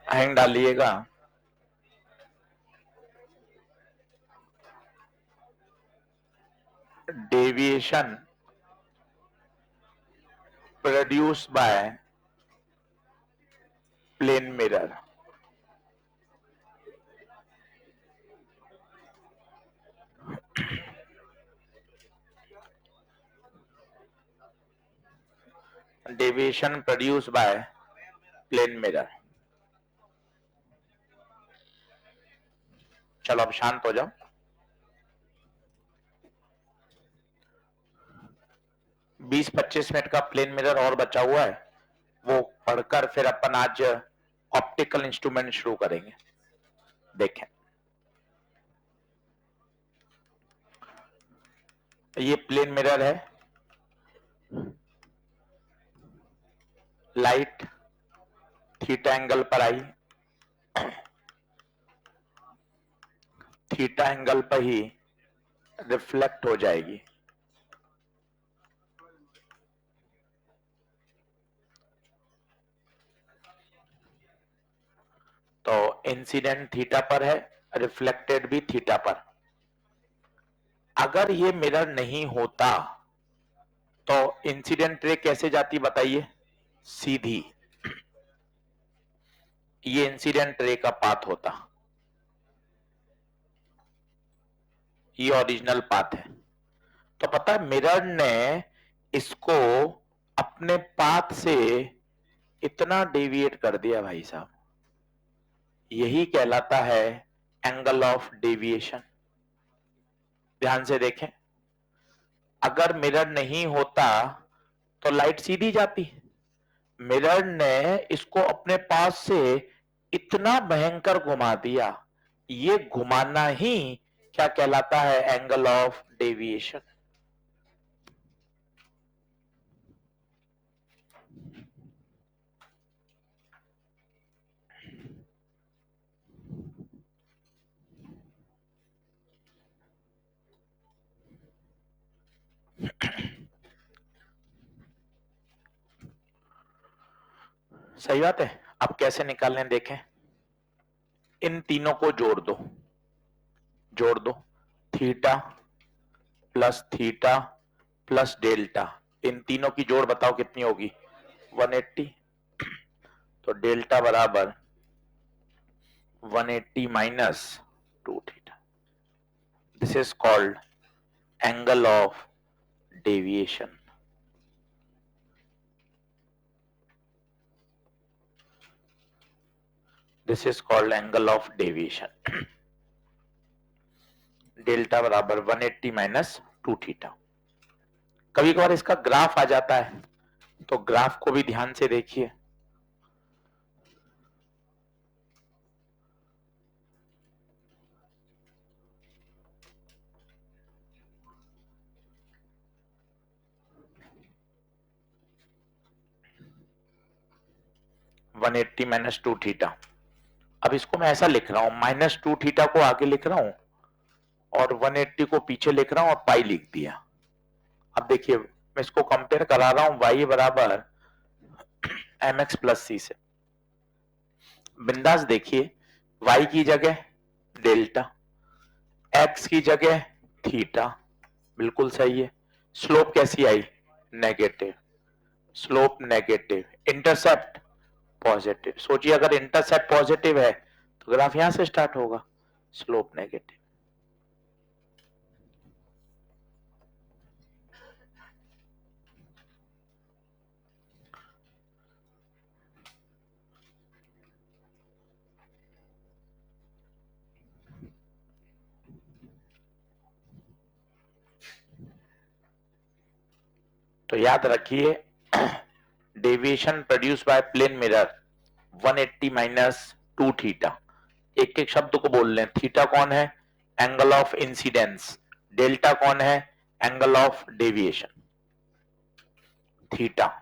Hang डालिएगा। Deviation produced by plane mirror. Deviation produced by plane mirror. चलो अब शांत हो जाओ। बीस 25 मिनट का प्लेन मिरर और बचा हुआ है, वो पढ़कर फिर अपन आज ऑप्टिकल इंस्ट्रूमेंट शुरू करेंगे। देखें, ये प्लेन मिरर है, लाइट थीटा एंगल पर आई, थीटा एंगल पर ही रिफ्लेक्ट हो जाएगी। तो इंसिडेंट थीटा पर है, रिफ्लेक्टेड भी थीटा पर। अगर ये मिरर नहीं होता तो इंसिडेंट रे कैसे जाती बताइए? सीधी। ये इंसिडेंट रे का पाथ होता, ये ओरिजिनल पाथ है। तो पता है मिरर ने इसको अपने पाथ से इतना डेविएट कर दिया भाई साहब, यही कहलाता है एंगल ऑफ डेविएशन। ध्यान से देखें, अगर मिरर नहीं होता तो लाइट सीधी जाती, मिरर ने इसको अपने पास से इतना भयंकर घुमा दिया, ये घुमाना ही क्या कहलाता है? Angle of deviation. सही बात है। अब कैसे निकालने देखें, इन तीनों को जोड़ दो, जोड़ दो, थीटा प्लस डेल्टा, इन तीनों की जोड़ बताओ कितनी होगी? 180। तो डेल्टा बराबर 180 minus 2 theta. This is called angle of deviation. This is called angle of deviation. Delta बराबर 180 माइनस 2 थीटा। कभी कभार इसका ग्राफ आ जाता है, तो ग्राफ को भी ध्यान से देखिए। One eighty minus 2 theta. अब इसको मैं ऐसा लिख रहा हूं, माइनस 2 थीटा को आगे लिख रहा हूं और 180 को पीछे लिख रहा हूं और पाई लिख दिया। अब देखिए मैं इसको कंपेयर करा रहा हूं y बराबर mx प्लस सी से। बिंदास देखिए, y की जगह डेल्टा, x की जगह थीटा, बिल्कुल सही है। स्लोप कैसी आई? Negative. Slope negative, intercept positive. सोचिए अगर इंटरसेप्ट पॉजिटिव है तो ग्राफ यहां से स्टार्ट होगा, स्लोप नेगेटिव। तो याद रखिए, deviation produce by plane mirror 180 minus 2 theta. एक एक शब्द को बोल लें। थीटा कौन है? Angle of incidence. डेल्टा कौन है? Angle of deviation. थीटा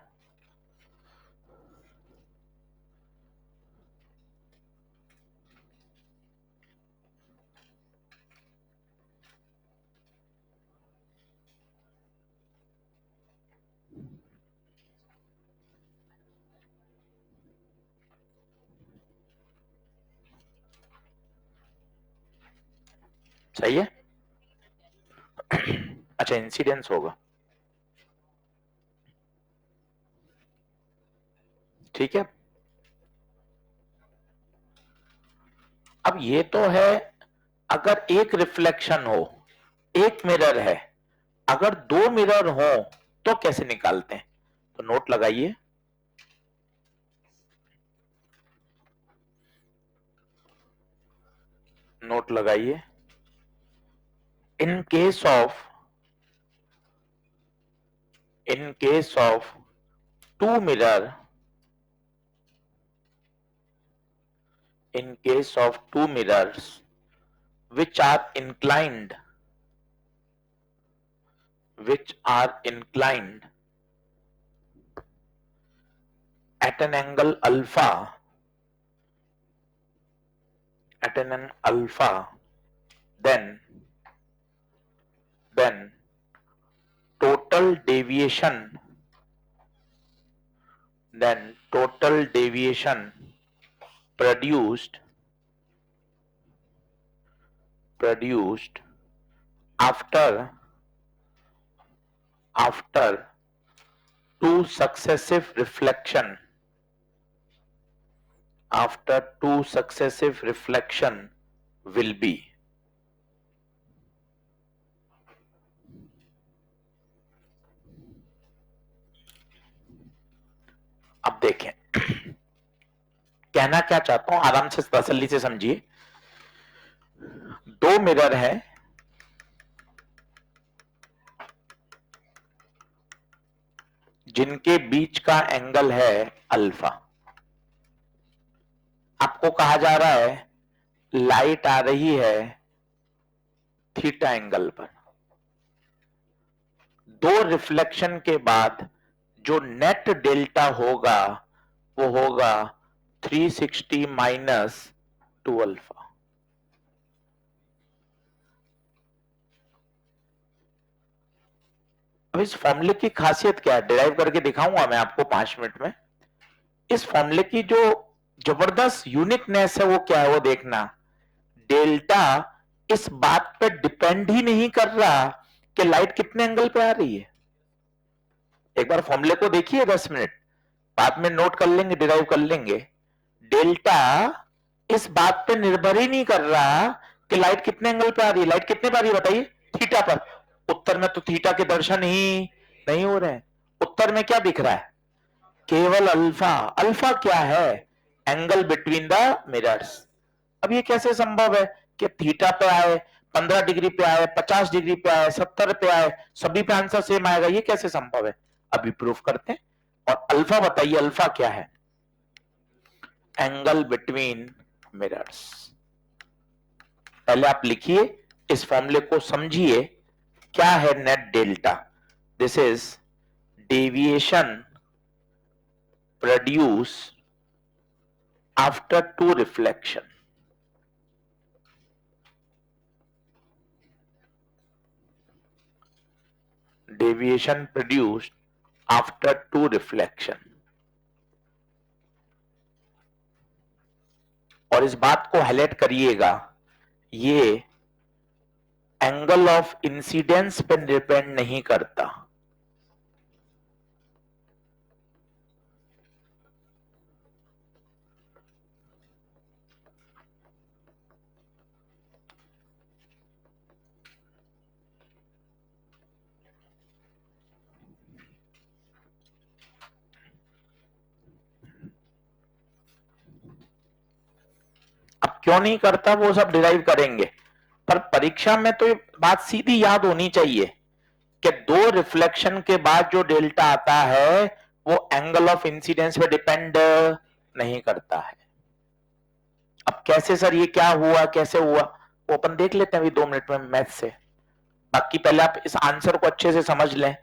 सही है। अच्छा, इंसिडेंस होगा, ठीक है। अब ये तो है, अगर एक रिफ्लेक्शन हो, एक मिरर है, अगर दो मिरर हो तो कैसे निकालते हैं? तो नोट लगाइए, नोट लगाइए। In case of two mirror, in case of two mirrors which are inclined at an angle alpha, then total deviation produced after two successive reflection will be, अब देखें कहना क्या चाहता हूं, आराम से तसल्ली से समझिए। दो मिरर है, जिनके बीच का एंगल है अल्फा। आपको कहा जा रहा है लाइट आ रही है थीटा एंगल पर। दो रिफ्लेक्शन के बाद जो नेट डेल्टा होगा वो होगा 360 माइनस 2 अल्फा। अब इस फॉर्मूले की खासियत क्या है, डिराइव करके दिखाऊंगा मैं आपको 5 मिनट में। इस फॉर्मूले की जो जबरदस्त यूनिकनेस है वो क्या है, वो देखना। डेल्टा इस बात पे डिपेंड ही नहीं कर रहा कि लाइट कितने एंगल पे आ रही है। एक बार फॉर्मूले को देखिए 10 मिनट, बाद में नोट कर लेंगे, डिराइव कर लेंगे। डेल्टा इस बात पे निर्भर ही नहीं कर रहा कि लाइट कितने एंगल पे आ रही है। लाइट कितने पे आ रही है बताइए? थीटा पर। उत्तर में तो थीटा के दर्शन ही नहीं हो रहे हैं। उत्तर में क्या दिख रहा है? केवल अल्फा। अल्फा क्या है? Angle between the mirrors. अब ये कैसे संभव है कि थीटा पे आए, 15 डिग्री पे आए, 50 डिग्री पे आए, 70 पे आए, सभी पे आंसर सेम आएगा? ये कैसे संभव है? अभी प्रूफ करते हैं। और अल्फा बताइए, अल्फा क्या है? Angle between mirrors. पहले आप लिखिए, इस फॉर्मूले को समझिए। क्या है net delta? This is deviation produce after two reflection. Deviation produced after two reflection. और इस बात को हाईलाइट करिएगा, ये एंगल ऑफ इंसिडेंस पर डिपेंड नहीं करता। अब क्यों नहीं करता वो सब डिराइव करेंगे, पर परीक्षा में तो ये बात सीधी याद होनी चाहिए कि दो रिफ्लेक्शन के बाद जो डेल्टा आता है वो एंगल ऑफ इंसिडेंस पे डिपेंड नहीं करता है। अब कैसे सर, ये क्या हुआ, कैसे हुआ, वो अपन देख लेते हैं अभी 2 मिनट में मैथ से। बाकी पहले आप इस आंसर को अच्छे से समझ लें।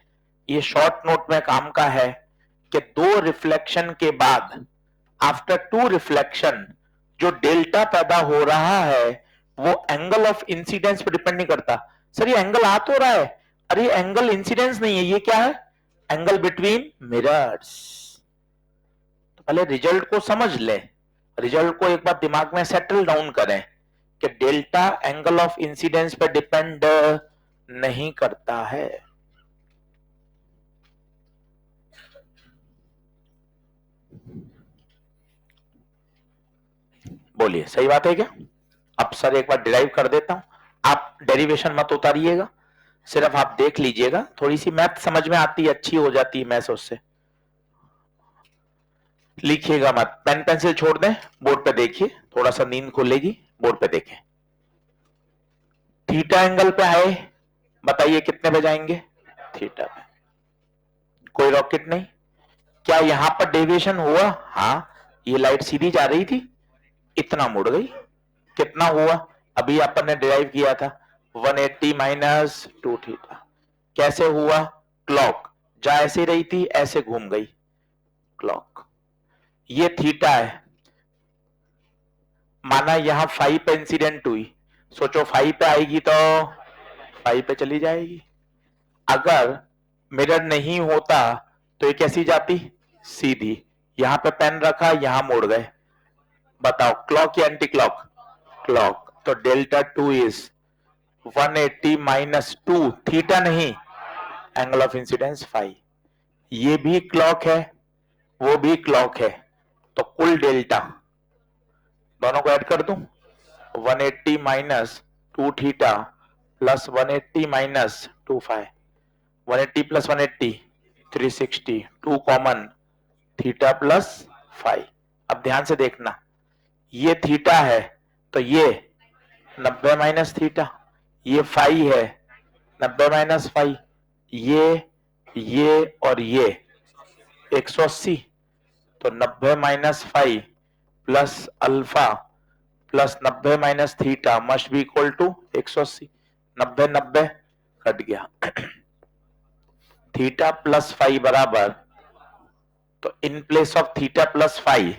ये शॉर्ट नोट में काम का है कि दो रिफ्लेक्शन के बाद, आफ्टर टू रिफ्लेक्शन, जो डेल्टा पैदा हो रहा है वो एंगल ऑफ इंसिडेंस पे डिपेंड नहीं करता। सर ये एंगल आ तो रहा है, अरे एंगल इंसिडेंस नहीं है, ये क्या है? Angle between mirrors. तो पहले रिजल्ट को समझ ले, रिजल्ट को एक बार दिमाग में सेटल डाउन करें कि डेल्टा एंगल ऑफ इंसिडेंस पर डिपेंड नहीं करता है। बोलिए सही बात है क्या? अब सर एक बार डिराइव कर देता हूं, आप डेरिवेशन मत उतारिएगा, सिर्फ आप देख लीजिएगा, थोड़ी सी मैथ समझ में आती है, अच्छी हो जाती है मैथ उससे। लिखिएगा मत, पेन पेंसिल छोड़ दें, बोर्ड पे देखिए, थोड़ा सा नींद खुलेगी, बोर्ड पे देखें। थीटा एंगल पे आए, बताइए कितने पे जाएंगे? थीटा पे। कोई रॉकेट नहीं। क्या यहां पर डेविएशन हुआ? हाँ, ये लाइट सीधी जा रही थी, इतना मुड़ गई, कितना हुआ? अभी अपन ने डिराइव किया था 180 माइनस 2 थीटा। कैसे हुआ? क्लॉक जा ऐसे रही थी, ऐसे घूम गई क्लॉक। ये थीटा है, माना यहां 5 पे इंसिडेंट हुई, सोचो 5 पे आएगी तो 5 पे चली जाएगी। अगर मिरर नहीं होता तो ये कैसी जाती? सीधी। यहां पे पेन रखा, यहां मोड़ गए, बताओ क्लॉक या एंटी क्लॉक? क्लॉक। तो डेल्टा 2 इज 180 माइनस 2 थीटा नहीं, एंगल ऑफ इंसिडेंस 5। ये भी क्लॉक है, वो भी क्लॉक है, तो कुल डेल्टा दोनों को ऐड कर दूं, 180 minus 2 theta plus 180 minus 2 5, 180 plus 180 360, 2 common, theta plus 5। अब ध्यान से देखना, ये थीटा है तो ये 90 माइनस थीटा, ये 5 है 90 माइनस 5, ये और ये 180, तो 90 minus 5 plus alpha plus 90 minus theta must be equal to 180। 90 90 cut गया, थीटा प्लस 5 बराबर, तो in place of theta plus 5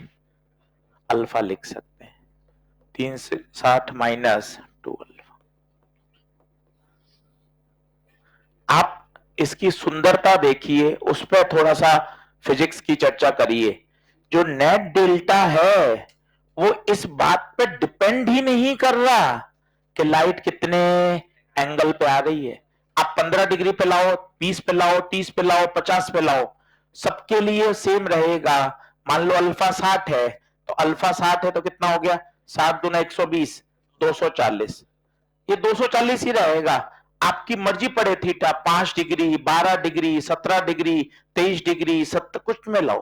alpha लिख सकते हैं, 360 माइनस 2 अल्फा। आप इसकी सुंदरता देखिए, उस पर थोड़ा सा फिजिक्स की चर्चा करिए। जो नेट डेल्टा है वो इस बात पे डिपेंड ही नहीं कर रहा कि लाइट कितने एंगल पे आ रही है। आप 15 डिग्री पे लाओ, 20 पे लाओ, 30 पे लाओ, 50 पे लाओ, सबके लिए सेम रहेगा। मान लो अल्फा 60 है, तो अल्फा 60 है तो कितना हो गया? 60 दूना 120, 240, ये 240 ही रहेगा। आपकी मर्जी पड़े theta 5 degree, 12 degree, 17 degree, 23 degree, 70 कुछ में लाओ,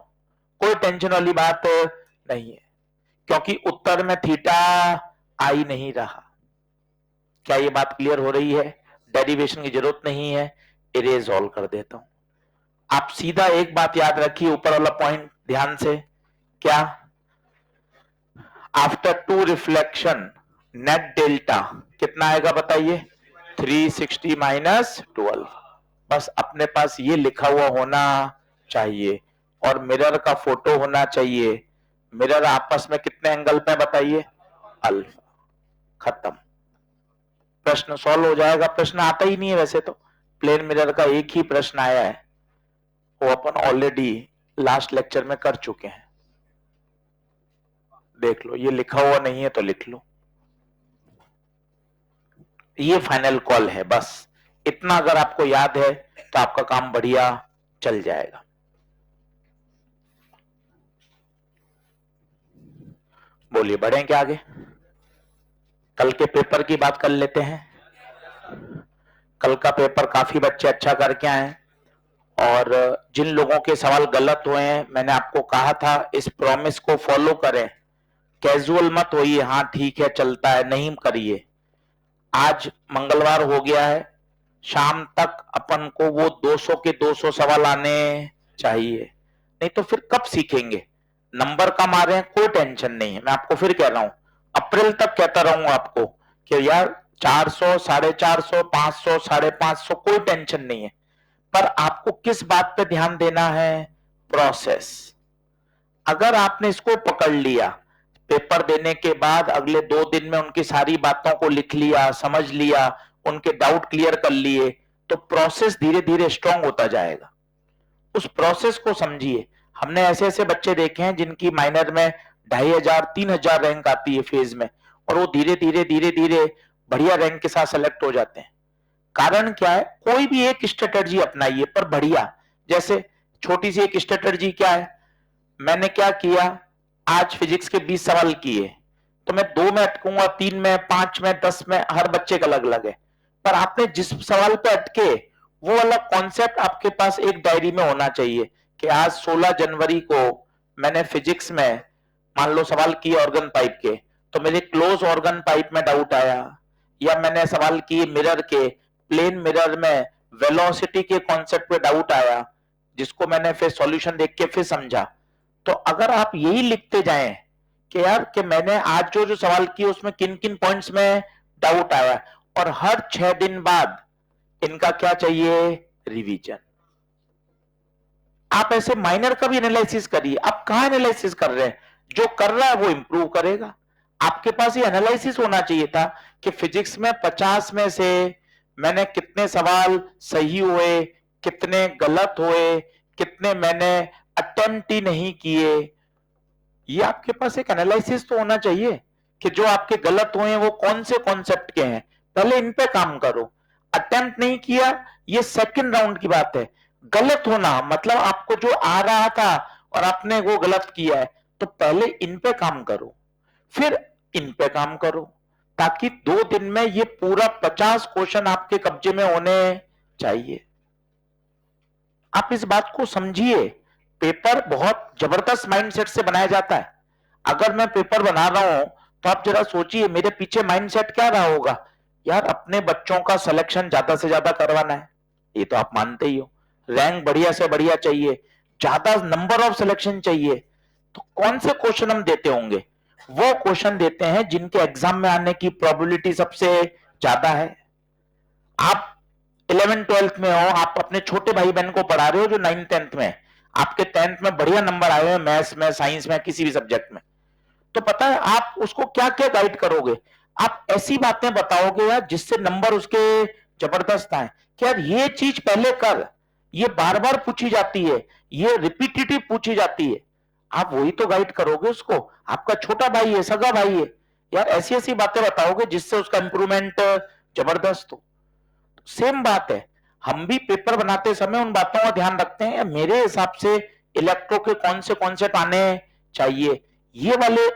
कोई टेंशन वाली बात नहीं है, क्योंकि उत्तर में थीटा आ ही नहीं रहा। क्या ये बात क्लियर हो रही है? डेरिवेशन की जरूरत नहीं है, इरेज ऑल कर देता हूं। आप सीधा एक बात याद रखिए, ऊपर वाला पॉइंट ध्यान से, क्या? आफ्टर 2 रिफ्लेक्शन नेट डेल्टा कितना आएगा बताइए? 360 माइनस 12। बस अपने पास ये लिखा हुआ होना चाहिए और मिरर का फोटो होना चाहिए। मिरर आपस में कितने एंगल पे बताइए? अल्फा। खत्म, प्रश्न सॉल्व हो जाएगा। प्रश्न आता ही नहीं है वैसे तो, प्लेन मिरर का एक ही प्रश्न आया है, वो अपन ऑलरेडी लास्ट लेक्चर में कर चुके हैं, देख लो। ये लिखा हुआ नहीं है तो लिख लो, ये फाइनल कॉल है। बस इतना अगर आपको याद है तो आपका काम बढ़िया चल जाएगा। बोलिए बढ़ें क्या आगे? कल के पेपर की बात कर लेते हैं। कल का पेपर काफी बच्चे अच्छा करके आए, और जिन लोगों के सवाल गलत हुए हैं, मैंने आपको कहा था इस प्रॉमिस को फॉलो करें, कैजुअल मत होइए, हाँ ठीक है चलता है, नहीं करिए। आज मंगलवार हो गया है, शाम तक अपन को वो 200 के 200 सवाल आने चाहिए, नहीं तो फिर कब सीखेंगे? नंबर कम आ रहे हैं, कोई टेंशन नहीं है, मैं आपको फिर कह रहा हूं, अप्रैल तक कहता रहूंगा आपको कि यार 400, 450, 500, 550, कोई टेंशन नहीं है। पर आपको किस बात पे ध्यान देना है? प्रोसेस। अगर आपने इसको पकड़ लिया, पेपर देने के बाद अगले 2 दिन में उनकी सारी बातों को लिख लिया, समझ लिया, उनके डाउट क्लियर कर लिए, तो प्रोसेस धीरे धीरे स्ट्रांग होता जाएगा। उस प्रोसेस को समझिए। हमने ऐसे ऐसे बच्चे देखे हैं जिनकी माइनर में 2500, 3000 रैंक आती है फेज में, और वो धीरे धीरे धीरे धीरे बढ़िया रैंक के साथ सेलेक्ट हो जाते हैं। कारण क्या है, कोई भी एक स्ट्रेटजी अपनाइए पर बढ़िया। जैसे छोटी सी एक स्ट्रेटजी क्या है, मैंने क्या किया, आज फिजिक्स के 20 सवाल किए, तो मैं 2 में अटकूंगा, 3 में, 5 में, 10 में, हर बच्चे का अलग अलग है। पर आपने जिस सवाल पे अटके वो वाला कॉन्सेप्ट आपके पास एक डायरी में होना चाहिए कि आज 16 जनवरी को मैंने फिजिक्स में मान लो सवाल किए ऑर्गन पाइप के, तो मेरे क्लोज ऑर्गन पाइप में डाउट आया, या मैंने सवाल किए मिरर के, प्लेन मिरर में वेलोसिटी के कॉन्सेप्ट पे डाउट आया, जिसको मैंने फिर सॉल्यूशन देख के फिर समझा। तो अगर आप यही लिखते जाएं कि यार कि मैंने आज जो जो सवाल किए उसमें किन किन पॉइंट्स में डाउट आया, और हर 6 दिन बाद इनका क्या चाहिए, रिवीजन। आप ऐसे माइनर का भी एनालिसिस करिए। आप कहां एनालिसिस कर रहे हैं, जो कर रहा है वो इंप्रूव करेगा। आपके पास ये एनालिसिस होना चाहिए था कि फिजिक्स में 50 में से मैंने कितने सवाल सही हुए, कितने गलत हुए, कितने मैंने अटेम्प्ट ही नहीं किए। ये आपके पास एक एनालिसिस तो होना चाहिए कि जो आपके गलत हुए हैं वो कौन से कॉन्सेप्ट के हैं, पहले इन पे काम करो। अटेम्प्ट नहीं किया, ये सेकंड राउंड की बात है। गलत होना मतलब आपको जो आ रहा था और आपने वो गलत किया है, तो पहले इन पे काम करो, फिर इन पे काम करो, ताकि 2 दिन में ये पूरा 50 क्वेश्चन आपके कब्जे में होने चाहिए। आप इस बात को समझिए, पेपर बहुत जबरदस्त माइंडसेट से बनाया जाता है। अगर मैं पेपर बना रहा हूं तो आप जरा सोचिए मेरे पीछे माइंडसेट क्या रहा होगा, यार अपने बच्चों का सिलेक्शन ज्यादा से ज्यादा करवाना है, ये तो आप मानते ही हो, रैंक बढ़िया से बढ़िया चाहिए, ज्यादा नंबर ऑफ सिलेक्शन चाहिए। तो कौन से क्वेश्चन हम देते होंगे, वो क्वेश्चन देते हैं जिनके एग्जाम में आने की प्रोबेबिलिटी सबसे ज्यादा है। आप 11th-12th में हो, आप अपने छोटे भाई बहन को पढ़ा रहे हो जो 9th-10th में, आपके 10th में बढ़िया नंबर आए हुए हैं मैथ्स में, साइंस में, किसी भी सब्जेक्ट में, तो पता है आप उसको क्या क्या गाइड करोगे, आप ऐसी बातें बताओगे यार जिससे नंबर उसके जबरदस्त आए कि यार ये चीज पहले कर, ये बार बार पूछी जाती है, ये रिपीटेटिव पूछी जाती है, आप वही तो गाइड करोगे उसको। आपका छोटा भाई है, सगा भाई है, यार ऐसी ऐसी बातें बताओगे जिससे उसका इंप्रूवमेंट जबरदस्त हो। सेम बात है, हम भी पेपर बनाते समय उन बातों का ध्यान रखते हैं, मेरे हिसाब से इलेक्ट्रो के कौन से कॉन्सेप्ट आने चाहिए, ये वाले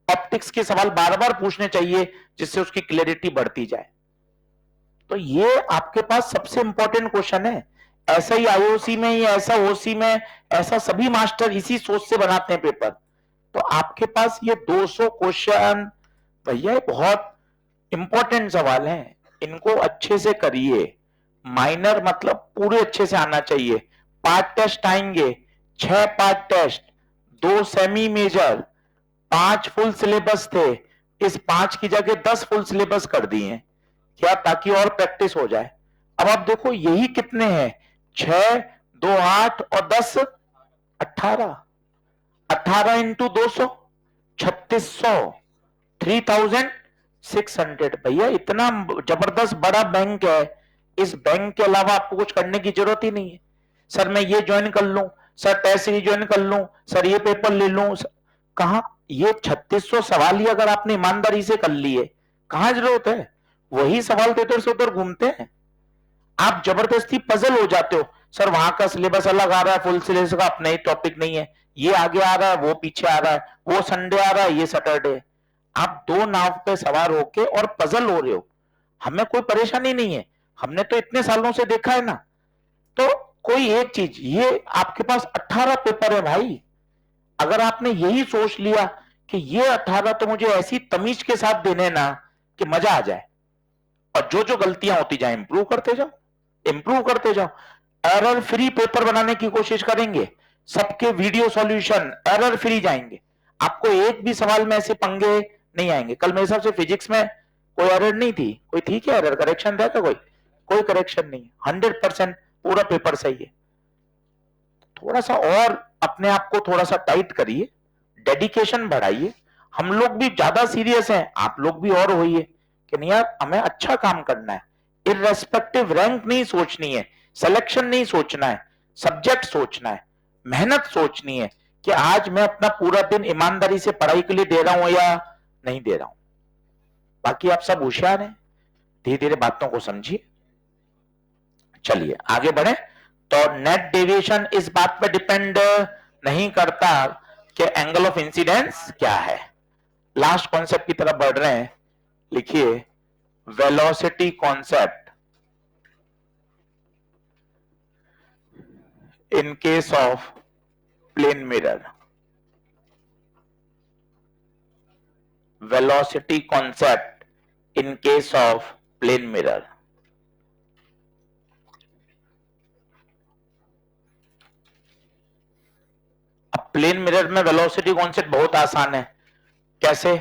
ऑप्टिक्स के सवाल बार बार पूछने चाहिए जिससे उसकी क्लैरिटी बढ़ती जाए। तो ये आपके पास सबसे इंपॉर्टेंट क्वेश्चन है। ऐसा ही आईओसी में या ऐसा ओसी में, ऐसा सभी मास्टर इसी सोच से बनाते हैं पेपर। तो आपके पास ये 200 क्वेश्चन भैया बहुत इंपॉर्टेंट सवाल हैं, इनको अच्छे से करिए। माइनर मतलब पूरे अच्छे से आना चाहिए। पार्ट टेस्ट आएंगे, 6 part test, 2 semi major, 5 full syllabus थे, इस 5 की जगह 10 फुल सिलेबस कर दिए क्या, ताकि और प्रैक्टिस हो जाए। अब आप देखो यही कितने हैं, 6, 2, 8 और 10, 18, 18 इंटू 200, 3600, 3600। भैया इतना जबरदस्त बड़ा बैंक है, इस बैंक के अलावा आपको कुछ करने की जरूरत ही नहीं है। सर मैं ये ज्वाइन कर लूं, सर टेस्ट सीरीज ज्वाइन कर लूं, सर ये पेपर ले लूं, कहां, ये 3600 सवाल ही अगर आपने ईमानदारी से कर लिए, कहां जरूरत है, वही सवाल तो इधर से उधर घूमते हैं। आप जबरदस्ती पजल हो जाते हो, सर वहां का सिलेबस अलग आ रहा है, फुल सिलेबस का अपना ही टॉपिक नहीं है, ये आगे आ रहा है, वो पीछे आ रहा है, वो संडे आ रहा है, ये सैटरडे। आप 2 नाव पे सवार होके और पजल हो रहे हो। हमें कोई परेशानी नहीं है, हमने तो इतने सालों से देखा है ना। तो कोई एक चीज, ये आपके पास 18 पेपर है भाई, अगर आपने यही सोच लिया कि ये 18 तो मुझे ऐसी तमीज के साथ देने ना कि मजा आ जाए, और जो जो गलतियां होती जाए इंप्रूव करते जाओ, इंप्रूव करते जाओ। एरर फ्री पेपर बनाने की कोशिश करेंगे, सबके वीडियो सॉल्यूशन एरर फ्री जाएंगे, आपको एक भी सवाल में ऐसे पंगे नहीं आएंगे। कल मेरे हिसाब से फिजिक्स में कोई एरर नहीं थी, कोई थी क्या एरर, करेक्शन था क्या, कोई करेक्शन नहीं, 100% पूरा पेपर सही है। थोड़ा सा और अपने आप को थोड़ा सा टाइट करिए, डेडिकेशन बढ़ाइए। हम लोग भी ज्यादा सीरियस हैं, आप लोग भी और होइए कि नहीं यार हमें अच्छा काम करना है, इररेस्पेक्टिव रैंक नहीं सोचनी है, सिलेक्शन नहीं सोचना है, सब्जेक्ट सोचना है, मेहनत सोचनी है कि आज मैं अपना पूरा दिन ईमानदारी से पढ़ाई के लिए दे रहा हूं या नहीं दे रहा हूं। बाकी आप सब होशियार हैं, धीरे धीरे बातों को समझिए। चलिए आगे बढ़े। तो नेट डेविएशन इस बात पे डिपेंड नहीं करता कि एंगल ऑफ इंसिडेंस क्या है। लास्ट कॉन्सेप्ट की तरफ बढ़ रहे हैं, लिखिए velocity concept in case of plane mirror. Velocity concept in case of plane mirror. अब प्लेन मिरर में वेलोसिटी कॉन्सेप्ट बहुत आसान है। कैसे?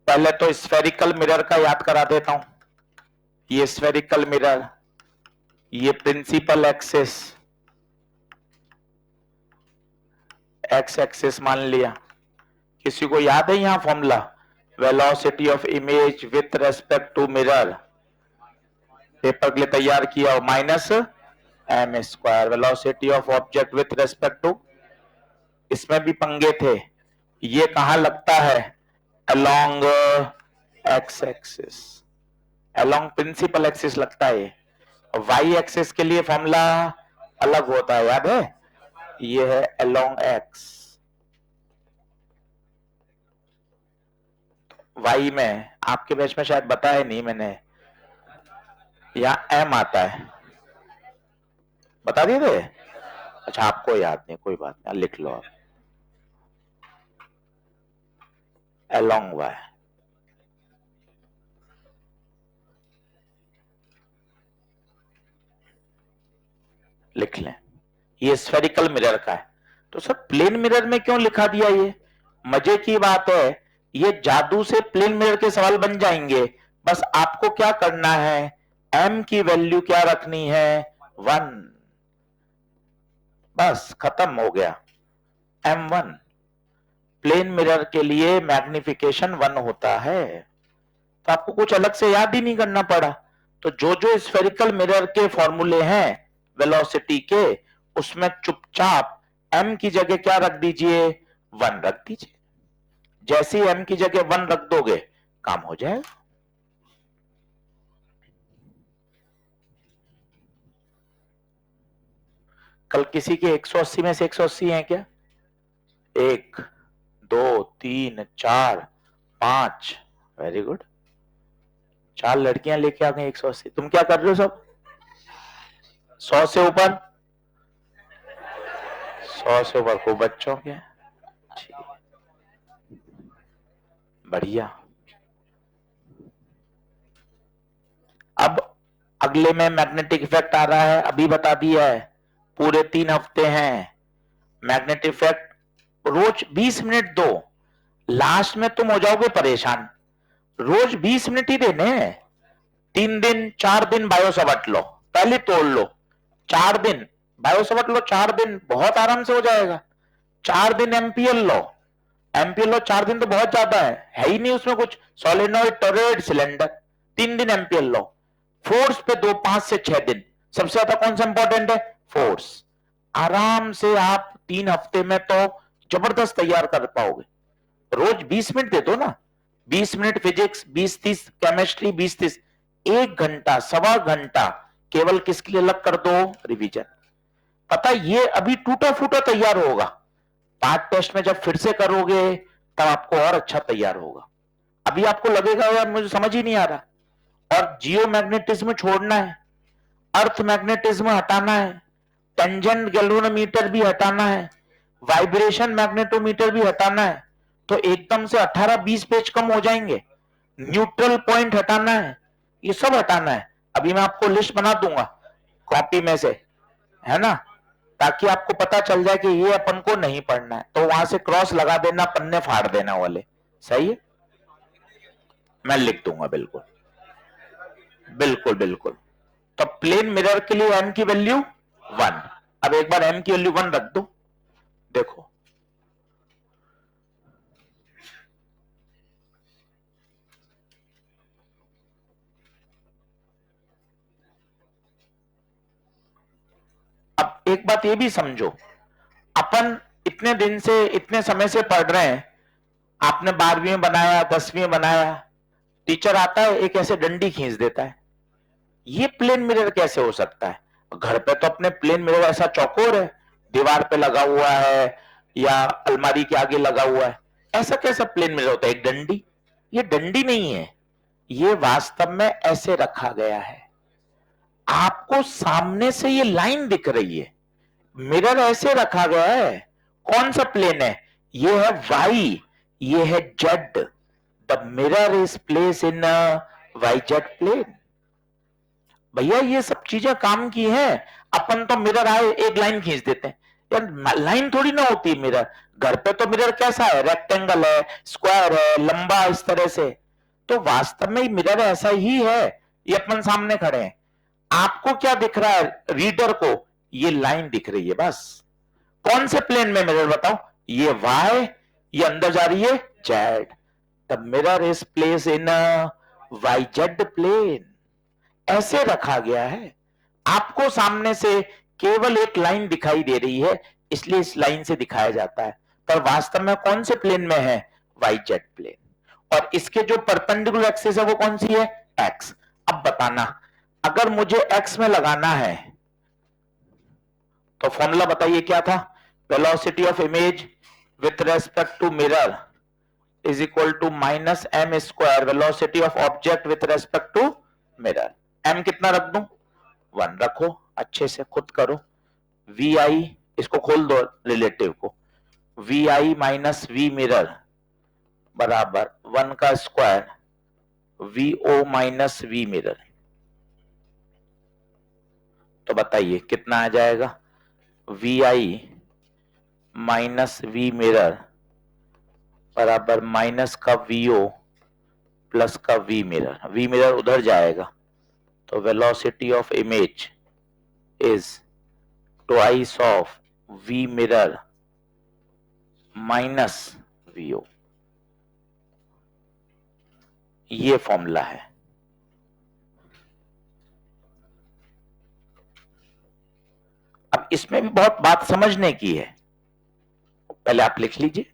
पहले तो स्फेरिकल मिरर का याद करा देता हूं। ये स्फेरिकल मिरर, ये प्रिंसिपल एक्सिस, एक्स एक्सिस मान लिया। किसी को याद है यहां formula? Velocity of image with respect to mirror, paper के लिए तैयार किया, minus M square. Velocity of object with respect to, इसमें भी पंगे थे। ये कहां लगता है? Along X axis, along principal axis लगता है। वाई एक्सिस के लिए फॉर्मूला अलग होता है, याद है? ये है अलोंग एक्स। वाई में आपके बैच में शायद बताया नहीं मैंने, या एम आता है, बता दिए थे? अच्छा आपको याद नहीं, कोई बात नहीं, लिख लो आप, अलोंग वाई। लिख लें, ये स्फेरिकल मिरर का है। तो सर प्लेन मिरर में क्यों लिखा दिया? ये मजे की बात है, ये जादू से प्लेन मिरर के सवाल बन जाएंगे। बस आपको क्या करना है, m की वैल्यू क्या रखनी है? 1, बस खत्म हो गया। m1 प्लेन मिरर के लिए मैग्निफिकेशन 1 होता है, तो आपको कुछ अलग से याद ही नहीं करना पड़ा। तो जो जो स्फेरिकल मिरर के फॉर्मूले हैं वेलोसिटी के, उसमें चुपचाप m की जगह क्या रख दीजिए? 1 रख दीजिए। जैसे ही m की जगह 1 रख दोगे काम हो जाएगा। कल किसी के 180 में से 180 है क्या? 1 2 3 4 5, वेरी गुड। 4 लड़कियां लेके आ गई 180। तुम क्या कर रहे हो सब? 100 से ऊपर, 100 से ऊपर खूब बच्चों के, बढ़िया। अब अगले में मैग्नेटिक इफेक्ट आ रहा है, अभी बता दिया है, पूरे 3 हफ्ते हैं मैग्नेटिक इफेक्ट। रोज 20 मिनट दो, लास्ट में तुम हो जाओगे परेशान। रोज 20 मिनट ही देने हैं। 3 दिन 4 दिन बायोसवट लो, पहले तोड़ लो। 4 दिन बायोसवट लो, 4 दिन बहुत आराम से हो जाएगा। 4 दिन एमपीएल लो, एमपीएल लो 4 दिन तो बहुत ज्यादा है ही नहीं उसमें कुछ। सोलेनोइड, टॉरॉयड, सिलेंडर, 3 दिन एमपीएल लो। फोर्स पे दो, 5 से 6 दिन। सबसे ज्यादा कौन सा इंपॉर्टेंट है? फोर्स। आराम से आप 3 हफ्ते में तो जबरदस्त तैयार कर पाओगे। रोज 20 मिनट दे दो ना, 20 मिनट फिजिक्स, 20-30 केमिस्ट्री, 20-30, 1 घंटा, सवा घंटा केवल किसके लिए अलग कर दो? रिवीजन। पता ये अभी टूटा फूटा तैयार होगा, पार्ट टेस्ट में जब फिर से करोगे तब आपको और अच्छा तैयार होगा। अभी आपको लगेगा यार मुझे समझ ही नहीं आ रहा। और जियो मैग्नेटिज्म छोड़ना है, अर्थ मैग्नेटिज्म हटाना है, टेंजेंट गैल्वेनोमीटर भी हटाना है, वाइब्रेशन मैग्नेटोमीटर भी हटाना है। तो एकदम से 18-20 पेज कम हो जाएंगे। न्यूट्रल पॉइंट हटाना है, ये सब हटाना है। अभी मैं आपको लिस्ट बना दूंगा कॉपी में से, है ना, ताकि आपको पता चल जाए कि ये अपन को नहीं पढ़ना है, तो वहां से क्रॉस लगा देना, पन्ने फाड़ देना वाले। सही है, मैं लिख दूंगा, बिल्कुल बिल्कुल बिल्कुल। तो प्लेन मिरर के लिए m की वैल्यू 1। अब एक बार m की वैल्यू 1 रख दो, देखो अब एक बात ये भी समझो, अपन इतने दिन से, इतने समय से पढ़ रहे हैं। आपने 12वीं में बनाया, 10वीं में बनाया, टीचर आता है एक ऐसे डंडी खींच देता है। ये प्लेन मिरर कैसे हो सकता है? घर पे तो अपने प्लेन मिरर ऐसा चौकोर है, दीवार पे लगा हुआ है या अलमारी के आगे लगा हुआ है। ऐसा कैसा प्लेन मिरर होता है? एक डंडी। ये डंडी नहीं है, ये वास्तव में ऐसे रखा गया है। आपको सामने से ये लाइन दिख रही है, मिरर ऐसे रखा गया है। कौन सा प्लेन है? ये है वाई, ये है Z. The mirror is place in Y Z plane. भैया ये सब चीजें काम की हैं। अपन तो मिरर आए एक लाइन खींच देते हैं, यार लाइन थोड़ी ना होती है मिरर। घर पे तो मिरर कैसा है? रेक्टेंगल है, स्क्वायर है, लंबा, इस तरह से। तो वास्तव में मिरर ऐसा ही है। ये अपन सामने खड़े हैं, आपको क्या दिख रहा है? रीडर को ये लाइन दिख रही है बस। कौन से प्लेन में मिरर बताओ? ये वाई, ये अंदर जा रही है Z. The mirror is place in Y Z plane. ऐसे रखा गया है। आपको सामने से केवल एक लाइन दिखाई दे रही है, इसलिए इस लाइन से दिखाया जाता है। पर वास्तव में कौन से प्लेन में है? Y Z plane. और इसके जो परपेंडिकुलर एक्सिस है वो कौन सी है? एक्स। अब बताना, अगर मुझे एक्स में लगाना है तो फॉर्मूला बताइए क्या था? Velocity of image with respect to mirror is equal to minus M square velocity of object with respect to mirror. M कितना रख दूं? 1 रखो, अच्छे से खुद करो। वी आई, इसको खोल दो रिलेटिव को, V I minus V mirror बराबर 1 का square V O minus V mirror. तो बताइए कितना आ जाएगा? V I minus V mirror बराबर माइनस का वी ओ प्लस का वी मिरर। वी मिरर उधर जाएगा तो velocity of image is twice of V mirror minus V O. ये फॉर्मूला है। अब इसमें भी बहुत बात समझने की है, पहले आप लिख लीजिए।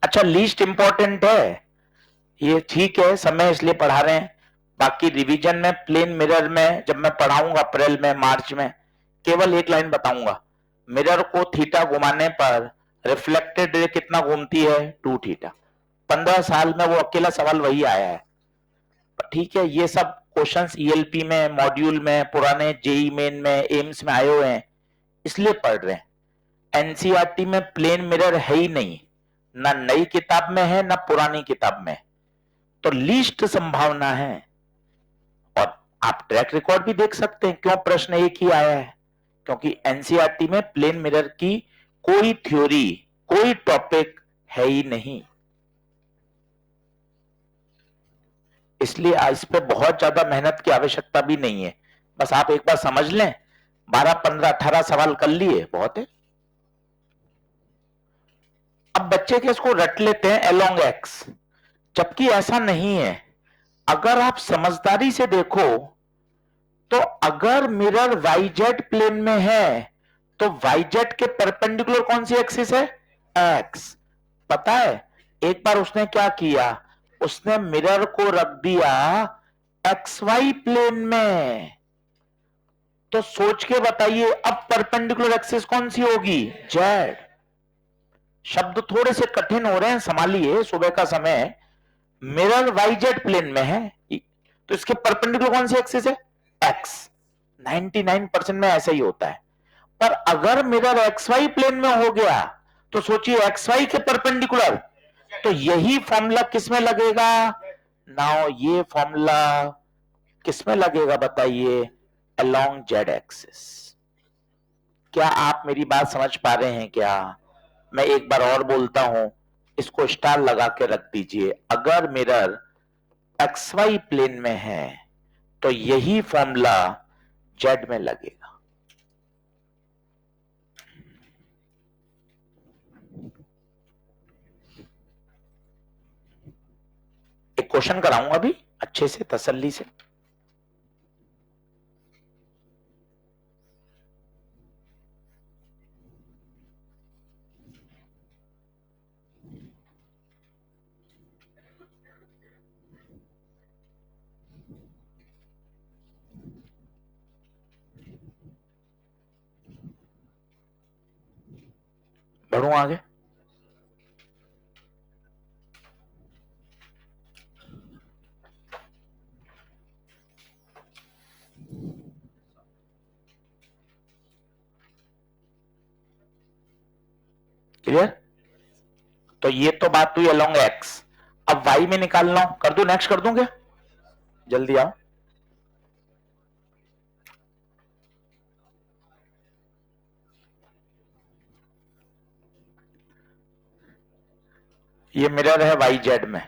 अच्छा, लीस्ट इंपॉर्टेंट है ये, ठीक है, समय इसलिए पढ़ा रहे हैं। बाकी रिवीजन में प्लेन मिरर में जब मैं पढ़ाऊंगा अप्रैल में मार्च में, केवल एक लाइन बताऊंगा, मिरर को थीटा घुमाने पर रिफ्लेक्टेड रे कितना घूमती है? 2 थीटा। 15 साल में वो अकेला सवाल वही आया है। ठीक है, ये सब क्वेश्चंस ईएलपी में, मॉड्यूल में, पुराने जेई मेन में, एम्स में आए हुए हैं, इसलिए पढ़ रहे हैं। एनसीईआरटी में प्लेन मिरर है ही नहीं, ना नई किताब में है ना पुरानी किताब में, तो लीस्ट संभावना है। और आप ट्रैक रिकॉर्ड भी देख सकते हैं क्यों प्रश्न एक ही आया है, क्योंकि एनसीईआरटी में प्लेन मिरर की कोई थ्योरी, कोई टॉपिक है ही नहीं। इसलिए इस पे बहुत ज्यादा मेहनत की आवश्यकता भी नहीं है। बस आप एक बार समझ लें, 12, 15, 18 सवाल कर लिए बहुत है। अब बच्चे के इसको रट लेते हैं अलोंग एक्स, जबकि ऐसा नहीं है। अगर आप समझदारी से देखो तो अगर मिरर वाईजेड प्लेन में है तो वाईजेड के परपेंडिकुलर कौन सी एक्सिस है? एक्स। पता है एक बार उसने क्या किया, उसने मिरर को रख दिया एक्स वाई प्लेन में। तो सोच के बताइए अब परपेंडिकुलर एक्सिस कौन सी होगी? जेड। शब्द थोड़े से कठिन हो रहे हैं, संभालिए, सुबह का समय है। मिरर वाईजेड प्लेन में है तो इसके परपेंडिकुलर कौन सी एक्सिस है? एक्स। 99% में ऐसा ही होता है। पर अगर मिरर एक्स वाई प्लेन में हो गया तो सोचिए एक्स वाई के परपेंडिकुलर, तो यही फॉर्मूला किसमें लगेगा? नाउ ये फॉर्मूला किसमें लगेगा बताइए? Along Z axis. क्या आप मेरी बात समझ पा रहे हैं क्या? मैं एक बार और बोलता हूं, इसको स्टार लगा के रख दीजिए। अगर मिरर एक्स वाई प्लेन में है तो यही फॉर्मूला जेड में लगेगा। एक क्वेश्चन कराऊंगा अभी अच्छे से तसल्ली से। बढ़ू आगे। क्लियर? तो ये तो बात हुई अलोंग एक्स। अब वाई में निकालना हो, कर दू, नेक्स्ट कर दूं क्या? जल्दी आओ। ये मिरर है वाई जेड में,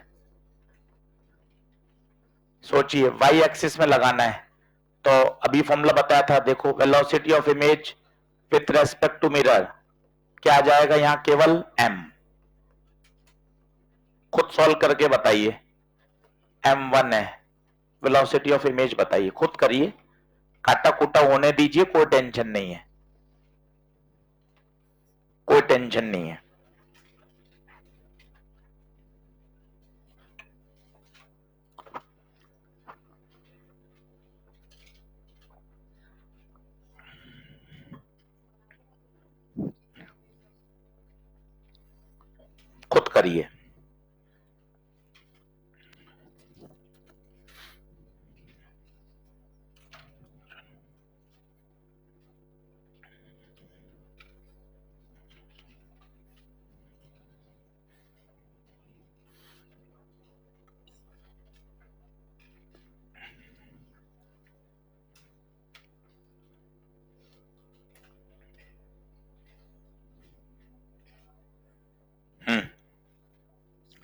सोचिए वाई एक्सिस में लगाना है। तो अभी फॉर्मूला बताया था, देखो velocity of image with respect to mirror क्या आ जाएगा यहां, केवल m। खुद सॉल्व करके बताइए। m1 है, वेलोसिटी ऑफ इमेज बताइए, खुद करिए, काटा कुटा होने दीजिए, कोई टेंशन नहीं है, कोई टेंशन नहीं है। खुद करिए।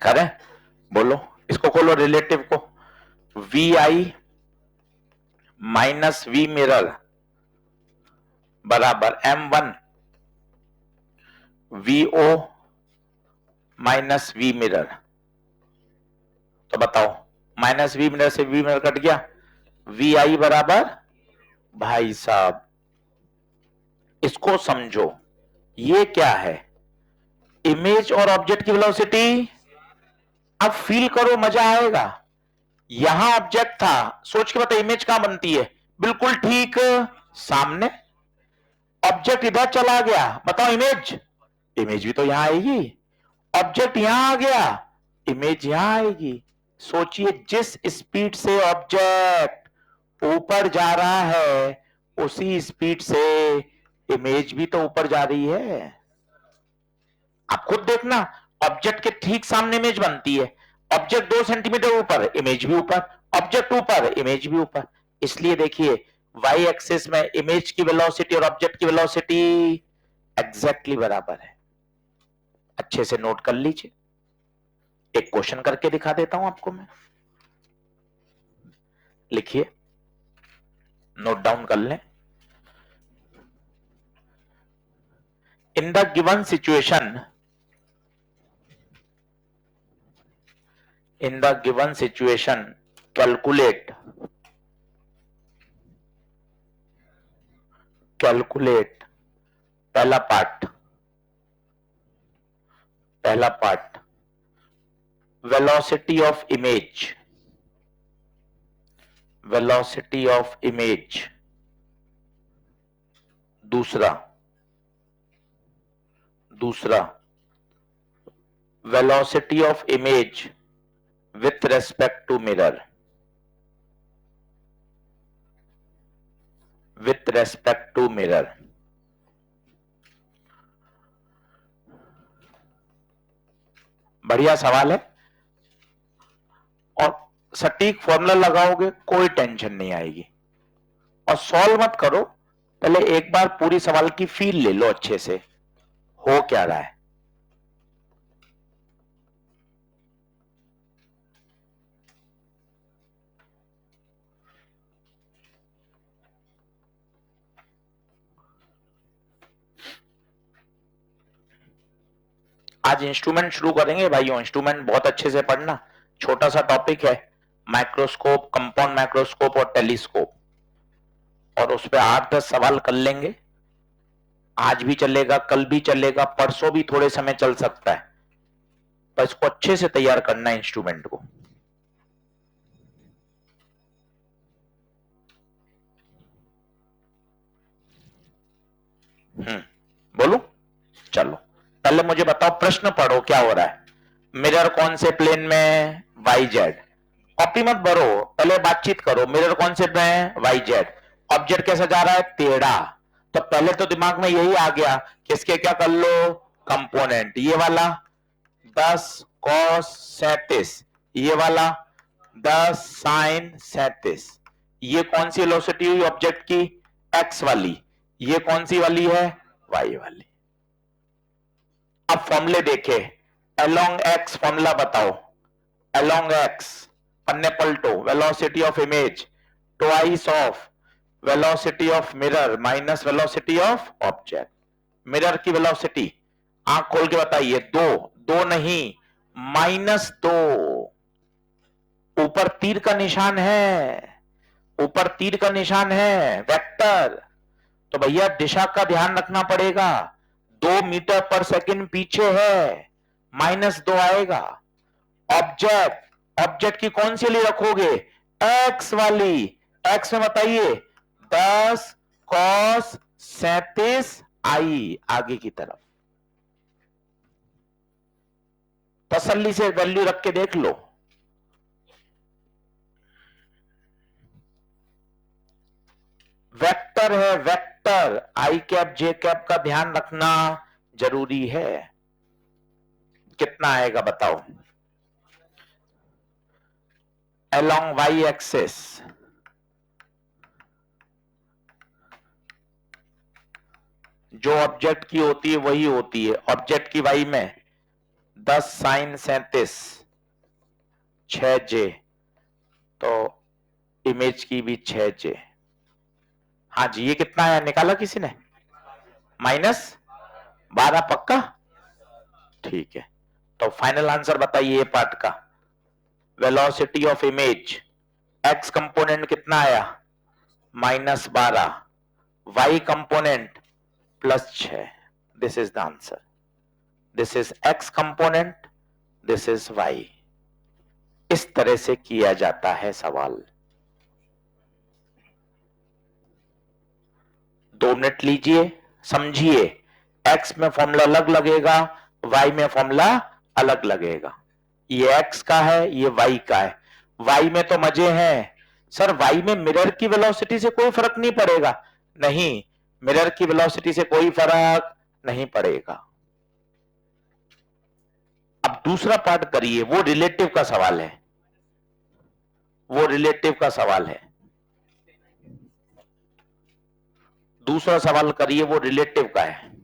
करें, बोलो, इसको खोलो रिलेटिव को। V I minus V mirror बराबर m1 V O minus V mirror. तो बताओ, माइनस वी मिरर से वी मिरर कट गया, वी आई बराबर, भाई साहब इसको समझो, ये क्या है, इमेज और ऑब्जेक्ट की वेलोसिटी। अब फील करो, मजा आएगा। यहां ऑब्जेक्ट था, सोच के बताओ इमेज कहां बनती है, बिल्कुल ठीक सामने। ऑब्जेक्ट इधर चला गया, बताओ इमेज, इमेज भी तो यहां आएगी। ऑब्जेक्ट यहां आ गया, इमेज यहां आएगी। सोचिए जिस स्पीड से ऑब्जेक्ट ऊपर जा रहा है उसी स्पीड से इमेज भी तो ऊपर जा रही है। आप खुद देखना, ऑब्जेक्ट के ठीक सामने इमेज बनती है, ऑब्जेक्ट 2 सेंटीमीटर ऊपर, इमेज भी ऊपर, ऑब्जेक्ट ऊपर, इमेज भी ऊपर। इसलिए देखिए वाई एक्सिस में इमेज की वेलोसिटी और ऑब्जेक्ट की वेलोसिटी एग्जैक्टली बराबर है। अच्छे से नोट कर लीजिए, एक क्वेश्चन करके दिखा देता हूं आपको मैं, लिखिए, नोट डाउन कर लें। In the given situation, in the given situation calculate पहला पार्ट velocity of image, दूसरा velocity of image with respect to mirror, बढ़िया सवाल है, और सटीक फॉर्मूला लगाओगे कोई टेंशन नहीं आएगी। और सॉल्व मत करो, पहले एक बार पूरी सवाल की फील ले लो अच्छे से, हो क्या रहा है। आज इंस्ट्रूमेंट शुरू करेंगे भाइयों, इंस्ट्रूमेंट बहुत अच्छे से पढ़ना, छोटा सा टॉपिक है, माइक्रोस्कोप, कंपाउंड माइक्रोस्कोप और टेलीस्कोप, और उस पर 8-10 सवाल कर लेंगे। आज भी चलेगा, कल भी चलेगा, परसों भी थोड़े समय चल सकता है, पर इसको अच्छे से तैयार करना है इंस्ट्रूमेंट को। बोलू? चलो पहले मुझे बताओ, प्रश्न पढ़ो क्या हो रहा है। मिरर कौन से प्लेन में? Y Z. कॉपी मत भरो, पहले बातचीत करो। मिरर कौन से में? Y Z. ऑब्जेक्ट कैसा जा रहा है? टेढ़ा। तो पहले तो दिमाग में यही आ गया कि इसके क्या कर लो? कंपोनेंट। ये वाला 10 cos 37, ये वाला 10 sin 37। ये कौन सी वेलोसिटी हुई ऑब्जेक्ट की? एक्स वाली। ये कौन सी वाली है? वाई वाली। अब फॉर्मूले देखे, अलोंग एक्स फॉर्मूला बताओ। अलोंग एक्स, पन्ने पलटो, velocity of image twice of velocity of mirror minus velocity of object. Mirror की वेलोसिटी आंख खोल के बताइए, दो नहीं, -2। ऊपर तीर का निशान है, ऊपर तीर का निशान है, वेक्टर। तो भैया दिशा का ध्यान रखना पड़ेगा। 2 मीटर पर सेकंड पीछे है, -2 आएगा। ऑब्जेक्ट की कौन सी वाली रखोगे? एक्स वाली। एक्स में बताइए 10 cos 37 आई, आगे की तरफ। तसल्ली से वैल्यू रख के देख लो। वेक्टर है, वेक्टर। आई कैप जे कैप का ध्यान रखना जरूरी है। कितना आएगा बताओ? along y एक्सिस जो ऑब्जेक्ट की होती है वही होती है। ऑब्जेक्ट की वाई में 10 sin 37 6j, तो इमेज की भी 6j। हाँ जी, ये कितना है निकाला किसी ने? -12 पक्का? ठीक है, तो फाइनल आंसर बताइए ये पार्ट का। Velocity of image X component कितना आया? -12, Y component +6। This is the answer. This is X component, this is Y. इस तरह से किया जाता है सवाल। 2 मिनट लीजिए, समझिए। एक्स में फॉर्मूला अलग लगेगा, वाई में फॉर्मूला अलग लगेगा। ये एक्स का है, ये वाई का है। वाई में तो मजे हैं सर, वाई में मिरर की वेलोसिटी से कोई फर्क नहीं पड़ेगा। नहीं, मिरर की वेलोसिटी से कोई फर्क नहीं पड़ेगा। अब दूसरा पार्ट करिए, वो रिलेटिव का सवाल है, वो रिलेटिव का सवाल है। दूसरा सवाल करिए, वो रिलेटिव का है।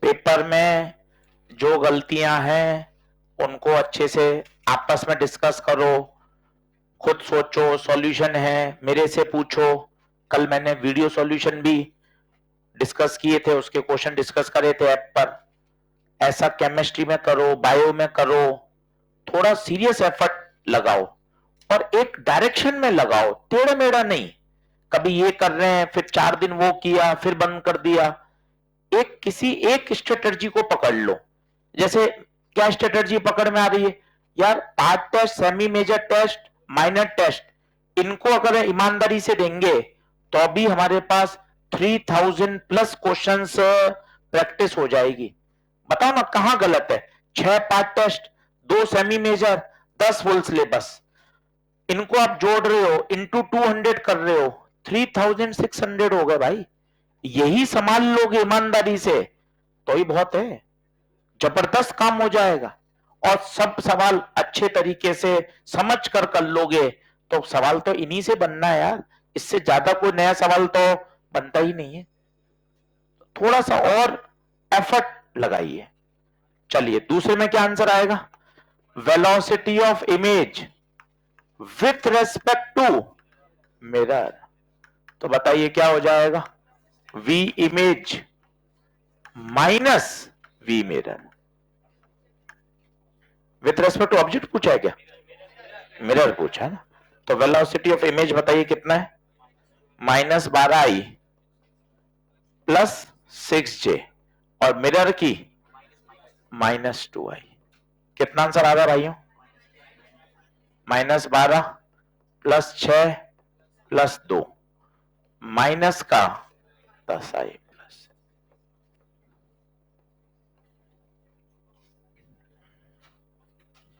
पेपर में जो गलतियां हैं उनको अच्छे से आपस में डिस्कस करो, खुद सोचो। सॉल्यूशन है मेरे से पूछो। कल मैंने वीडियो सॉल्यूशन भी डिस्कस किए थे, उसके क्वेश्चन डिस्कस करे थे ऐप पर। ऐसा केमिस्ट्री में करो, बायो में करो। थोड़ा सीरियस एफर्ट लगाओ और एक डायरेक्शन में लगाओ, टेढ़ा मेढ़ा नहीं। कभी ये कर रहे हैं, फिर 4 दिन वो किया, फिर बंद कर दिया। किसी एक स्ट्रेटजी को पकड़ लो। जैसे क्या स्ट्रेटजी पकड़ में आ रही है यार? Part test, semi major test, minor test, इनको अगर ईमानदारी से देंगे तो भी हमारे पास 3000 प्लस क्वेश्चंस प्रैक्टिस हो जाएगी। बताओ ना कहां गलत है? 6 part test, 2 semi major, 10 full syllabus, इनको आप जोड़ रहे हो, इंटू 200 कर रहे हो, 3600 हो गए भाई। यही संभाल लोगे ईमानदारी से तो ही बहुत है, जबरदस्त काम हो जाएगा। और सब सवाल अच्छे तरीके से समझ कर लोगे तो सवाल तो इन्हीं से बनना है यार। इससे ज्यादा कोई नया सवाल तो बनता ही नहीं है। थोड़ा सा और एफर्ट लगाइए। चलिए दूसरे में क्या आंसर आएगा? Velocity of image with respect to mirror. तो बताइए क्या हो जाएगा? V image minus V mirror. With respect to object पूछा है क्या? मिरर पूछा है ना। तो वेलोसिटी ऑफ इमेज बताइए कितना है? -12i प्लस 6j और मिरर की -2i। कितना आंसर आ रहा है भाइयों? -12 प्लस 6 प्लस 2 माइनस का 10i प्लस।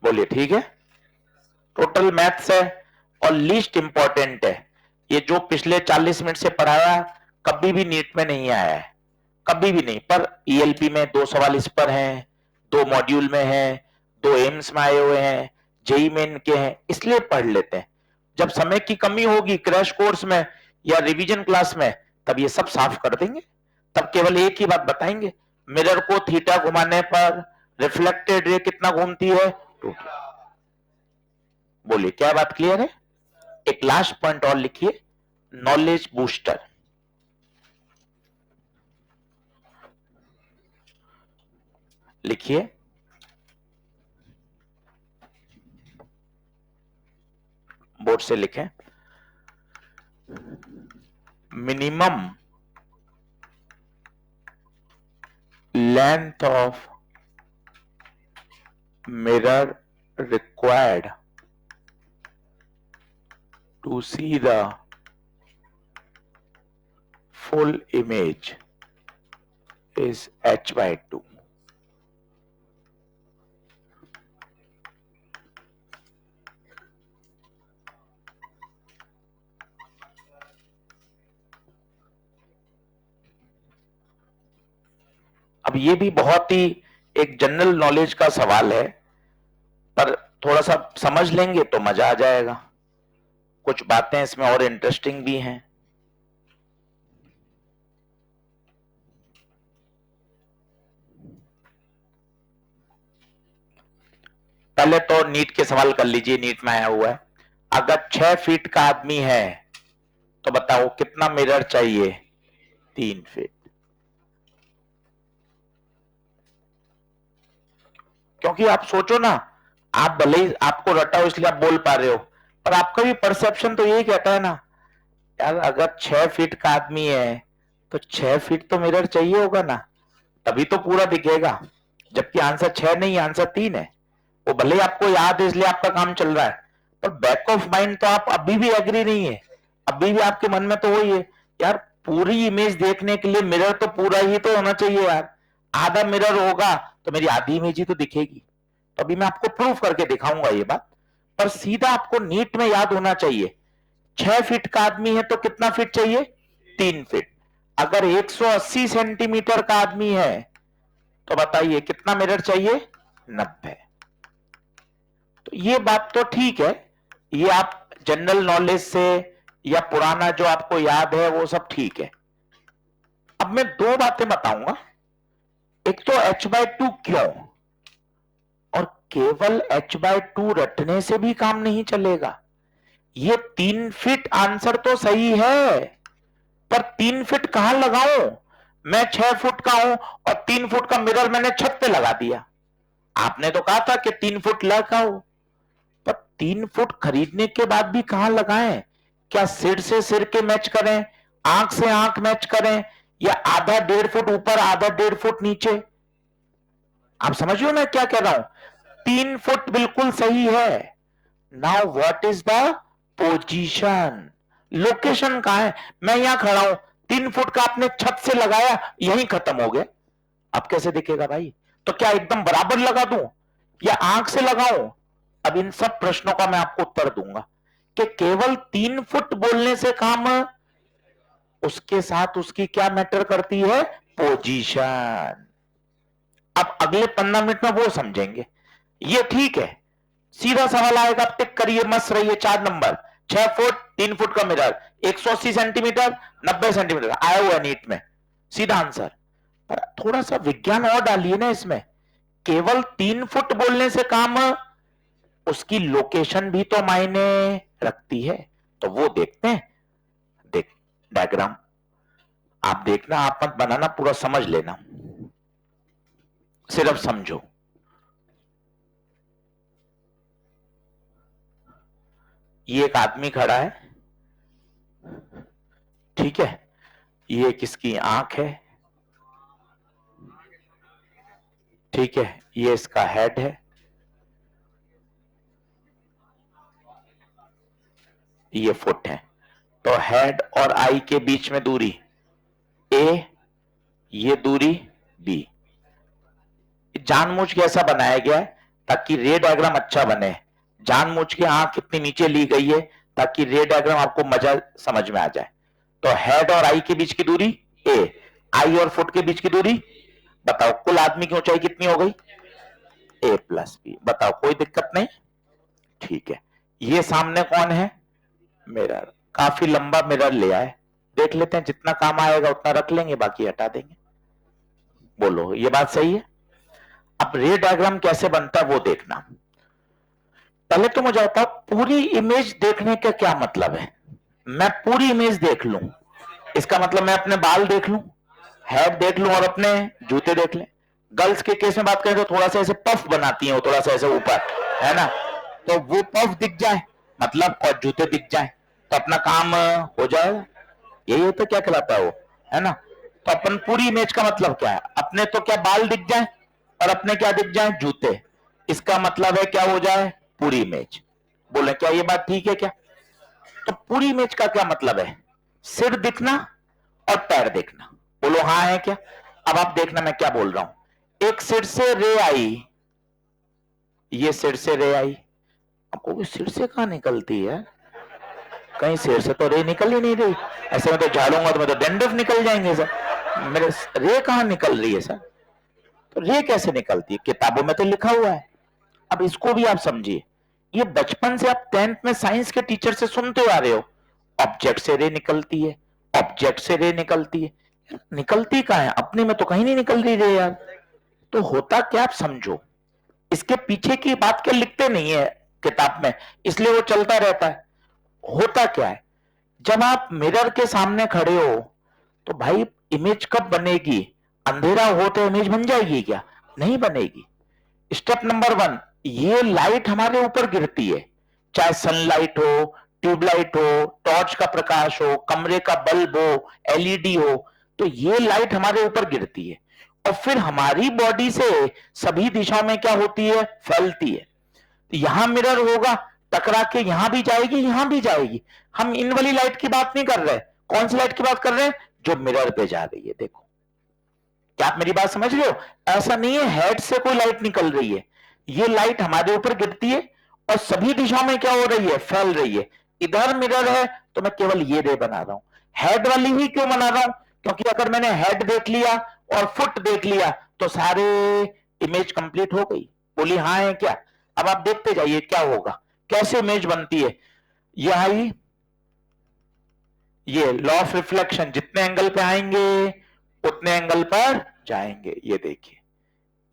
बोलिए ठीक है। टोटल मैथ्स है और लीस्ट इंपॉर्टेंट है। ये जो पिछले 40 मिनट से पढ़ाया कभी भी नीट में नहीं आया है, कभी भी नहीं। पर ईएलपी में 2 सवाल इस पर हैं, 2 मॉड्यूल में हैं, 2 एम्स में आए हुए हैं, जेई मेन के हैं, इसलिए पढ़ लेते हैं। जब समय की कमी होगी क्रैश कोर्स में या रिवीजन क्लास में, तब ये सब साफ कर देंगे। तब केवल एक ही बात बताएंगे, मिरर को थीटा घुमाने पर रिफ्लेक्टेड रे कितना घूमती है? 2। बोलिए क्या बात क्लियर है? एक लास्ट पॉइंट और लिखिए, नॉलेज बूस्टर। लिखिए, बोर्ड से लिखें, minimum length of mirror required to see the full image is h/2। अब ये भी बहुत ही एक जनरल नॉलेज का सवाल है, पर थोड़ा सा समझ लेंगे तो मजा आ जाएगा। कुछ बातें इसमें और इंटरेस्टिंग भी हैं। पहले तो नीट के सवाल कर लीजिए, नीट में आया हुआ है। अगर 6 फीट का आदमी है तो बताओ कितना मिरर चाहिए? 3 फीट। क्योंकि आप सोचो ना, आप भले ही आपको रटा हो इसलिए आप बोल पा रहे हो, पर आपका भी परसेप्शन तो यही कहता है ना यार, अगर 6 फीट का आदमी है तो 6 फीट तो मिरर चाहिए होगा ना, तभी तो पूरा दिखेगा। जबकि आंसर 6 नहीं, आंसर 3 है। वो भले ही आपको याद है इसलिए आपका काम चल रहा है, पर बैक ऑफ माइंड तो आप अभी भी एग्री नहीं है। अभी भी आपके मन में तो वही है यार, पूरी इमेज देखने के लिए मिरर तो पूरा ही तो होना चाहिए यार। आधा मिरर होगा तो मेरी आधी इमेज ही तो दिखेगी। तो अभी मैं आपको प्रूफ करके दिखाऊंगा ये बात, पर सीधा आपको नीट में याद होना चाहिए, 6 फीट का आदमी है तो कितना फीट चाहिए? 3 फीट। अगर 180 सेंटीमीटर का आदमी है तो बताइए कितना मिरर चाहिए? 90। तो ये बात तो ठीक है, ये आप जनरल नॉलेज से या पुराना जो आपको याद है वो सब ठीक है। अब मैं 2 बातें बताऊंगा, एक तो h/2 क्यों, और केवल h/2 रटने से भी काम नहीं चलेगा। ये 3 फीट आंसर तो सही है, पर 3 फीट कहां लगाऊं? मैं 6 फुट का हूं और 3 फुट का मिरर मैंने छत पे लगा दिया। आपने तो कहा था कि 3 फुट लगाओ, पर 3 फुट खरीदने के बाद भी कहां लगाएं? क्या सिर से सिर के मैच करें, आंख से आंख मैच करें, या आधा 1.5 फुट ऊपर आधा 1.5 फुट नीचे? आप समझ रहे हो मैं क्या कह रहा हूं? 3 फुट बिल्कुल सही है। Now what is the position? Location कहां है? मैं यहां खड़ा हूं, 3 फुट का आपने छत से लगाया, यहीं खत्म हो गया। अब कैसे दिखेगा भाई? तो क्या एकदम बराबर लगा दूं या आंख से लगाऊं? अब इन सब प्रश्नों का मैं आपको उत्तर दूंगा कि केवल 3 फुट बोलने से काम, उसके साथ उसकी क्या मैटर करती है? पोजीशन। अब अगले 15 मिनट में वो समझेंगे। ये ठीक है, सीधा सवाल आएगा, टिक करिए, मस्त रहिए। 4 नंबर, 6 फुट 3 फुट का मिरर, 180 सेंटीमीटर 90 सेंटीमीटर आया हुआ नीट में, सीधा आंसर। पर थोड़ा सा विज्ञान और डालिए ना इसमें। केवल 3 फुट बोलने से काम, उसकी लोकेशन भी तो मायने रखती है। तो वो देखते हैं। देख डायग्राम आप देखना, आप मत बनाना, पूरा समझ लेना। सिर्फ समझो। ये एक आदमी खड़ा है, ठीक है, ये किसकी आंख है, ठीक है, ये इसका हेड है, ये फुट है। तो हेड और आई के बीच में दूरी ए, ये दूरी बी। जानबूझ के ऐसा बनाया गया है ताकि रे डायग्राम अच्छा बने। जानबूझ के आंख कितनी नीचे ली गई है ताकि रे डायग्राम आपको मजा समझ में आ जाए। तो हेड और आई के बीच की दूरी ए, आई और फुट के बीच की दूरी, बताओ कुल आदमी की ऊंचाई कितनी हो गई, ए प्लस बी। बताओ कोई दिक्कत नहीं, ठीक है। ये सामने कौन है, मिरर। काफी लंबा मिरर ले आए, देख लेते हैं, जितना काम आएगा उतना रख लेंगे, बाकी हटा देंगे। बोलो ये बात सही है। अब रे डायग्राम कैसे बनता है वो देखना। पहले तो मुझे आता पूरी इमेज देखने का क्या मतलब है। मैं पूरी इमेज देख लूं, इसका मतलब मैं अपने बाल देख लूं, हेड देख लूं और अपने जूते देख लें। गर्ल्स के केस में बात करें तो थोड़ा सा ऐसे पफ बनाती हैं, थोड़ा सा ऐसे ऊपर, है ना, तो वो पफ दिख जाए मतलब, और जूते दिख जाए तो अपना काम हो जाएगा। यही होता क्या कहलाता है वो, है ना। तो अपन पूरी इमेज का मतलब क्या है, अपने तो क्या बाल दिख जाए और अपने क्या दिख जाए, जूते। इसका मतलब है क्या हो जाए, पूरी इमेज। बोले क्या ये बात ठीक है क्या। तो पूरी इमेज का क्या मतलब है, सिर दिखना और पैर दिखना। बोलो हाँ है क्या। अब आप देखना मैं क्या बोल रहा हूं। एक सिर से रे आई, ये सिर से रे आई, आपको सिर से कहां निकलती है, कहीं सिर से तो रे निकल ही नहीं रही। ऐसे में तो झाड़ूंगा तो मैं तो डैंड्रफ निकल जाएंगे सर, मेरे रे कहां निकल रही है सर। तो रे कैसे निकलती है, किताबों में तो लिखा हुआ है। अब इसको भी आप समझिए, ये बचपन से आप 10th में साइंस के टीचर से सुनते आ रहे हो, ऑब्जेक्ट से रे निकलती है, ऑब्जेक्ट से रे निकलती है। निकलती कहां है, अपने में तो कहीं नहीं निकल रही रे यार। तो होता क्या आप समझो, इसके पीछे की बात क्या लिखते नहीं है किताब में, इसलिए वो चलता रहता है। होता क्या है, जब आप मिरर के सामने खड़े हो तो भाई इमेज कब बनेगी, अंधेरा हो तो इमेज बन जाएगी क्या, नहीं बनेगी। स्टेप नंबर 1, ये लाइट हमारे ऊपर गिरती है, चाहे सनलाइट हो, ट्यूबलाइट हो, टॉर्च का प्रकाश हो, कमरे का बल्ब हो, एलईडी हो, तो ये लाइट हमारे ऊपर गिरती है और फिर हमारी बॉडी से सभी दिशाओं में क्या होती है, फैलती है। तो यहां मिरर होगा, टकरा के यहां भी जाएगी, यहां भी जाएगी। हम इन वाली लाइट की बात नहीं कर रहे, कौन सी लाइट की बात कर रहे हैं, जो मिरर पे जा रही है। देखो क्या आप मेरी बात समझ रहे हो, ऐसा नहीं है हेड से कोई लाइट निकल रही है, ये लाइट हमारे ऊपर गिरती है और सभी दिशाओं में क्या हो रही है, फैल रही है। इधर मिरर है तो मैं केवल ये रे बना रहा हूं, हेड वाली ही क्यों बना रहा हूं, क्योंकि अगर मैंने हेड देख लिया और फुट देख लिया तो सारे इमेज कंप्लीट हो गई। बोली हाँ है क्या। अब आप देखते जाइए क्या होगा, कैसे इमेज बनती है। ये आई, ये लॉ ऑफ रिफ्लेक्शन, जितने एंगल पे आएंगे उतने एंगल पर जाएंगे। ये देखिए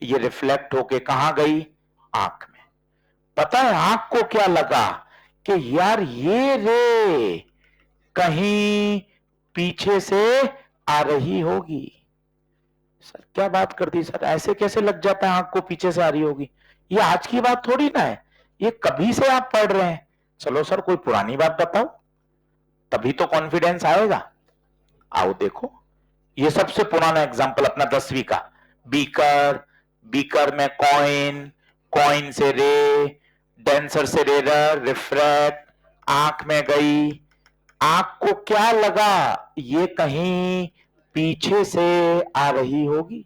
ये रिफ्लेक्ट होके कहां गई, आंख में। पता है आंख को क्या लगा कि यार ये रे कहीं पीछे से आ रही होगी। सर क्या बात कर दी सर, ऐसे कैसे लग जाता है आंख को पीछे से आ रही होगी, ये आज की बात थोड़ी ना है, ये कभी से आप पढ़ रहे हैं। चलो सर कोई पुरानी बात बताओ, तभी तो कॉन्फिडेंस आएगा। आओ देखो, ये सबसे पुराना एग्जांपल अपना 10वीं का, बीकर, बीकर में कॉइन, कॉइन से रे, डेंसर से रेरर, रिफ्रैक्ट, आंख में गई, आंख को क्या लगा ये कहीं पीछे से आ रही होगी।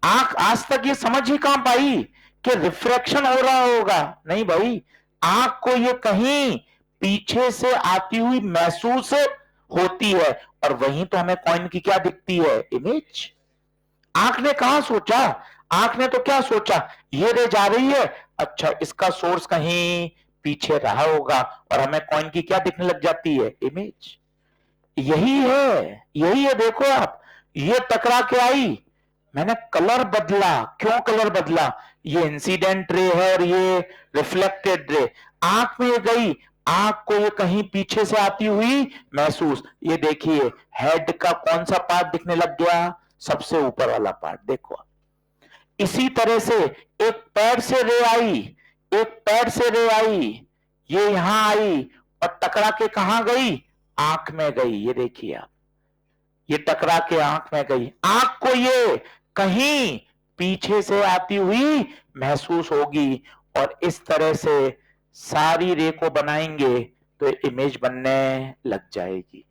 आंख आज तक ये समझ ही कहां पाई कि रिफ्रैक्शन हो रहा होगा, नहीं भाई, आंख को ये कहीं पीछे से आती हुई महसूस होती है और वहीं तो हमें कॉइन की क्या दिखती है, इमेज। आंख ने कहां सोचा, आंख ने तो क्या सोचा, ये रे जा रही है, अच्छा इसका सोर्स कहीं पीछे रहा होगा और हमें कॉइन की क्या दिखने लग जाती है, इमेज। यही है, यही है, देखो आप, ये टकरा के आई, मैंने कलर बदला, क्यों कलर बदला, ये इंसिडेंट रे है और ये रिफ्लेक्टेड रे, आंख में ये गई, आंख को ये कहीं पीछे से आती हुई महसूस। ये देखिए हेड का कौन सा पार्ट दिखने लग गया, सबसे ऊपर वाला पार्ट। देखो इसी तरह से एक पैर से रे आई, एक पैर से रे आई, ये यहां आई और टकरा के कहां गई, आंख में गई। ये देखिए आप, ये टकरा के आंख में गई। आंख को ये कहीं पीछे से आती हुई महसूस होगी और इस तरह से सारी रे को बनाएंगे तो इमेज बनने लग जाएगी।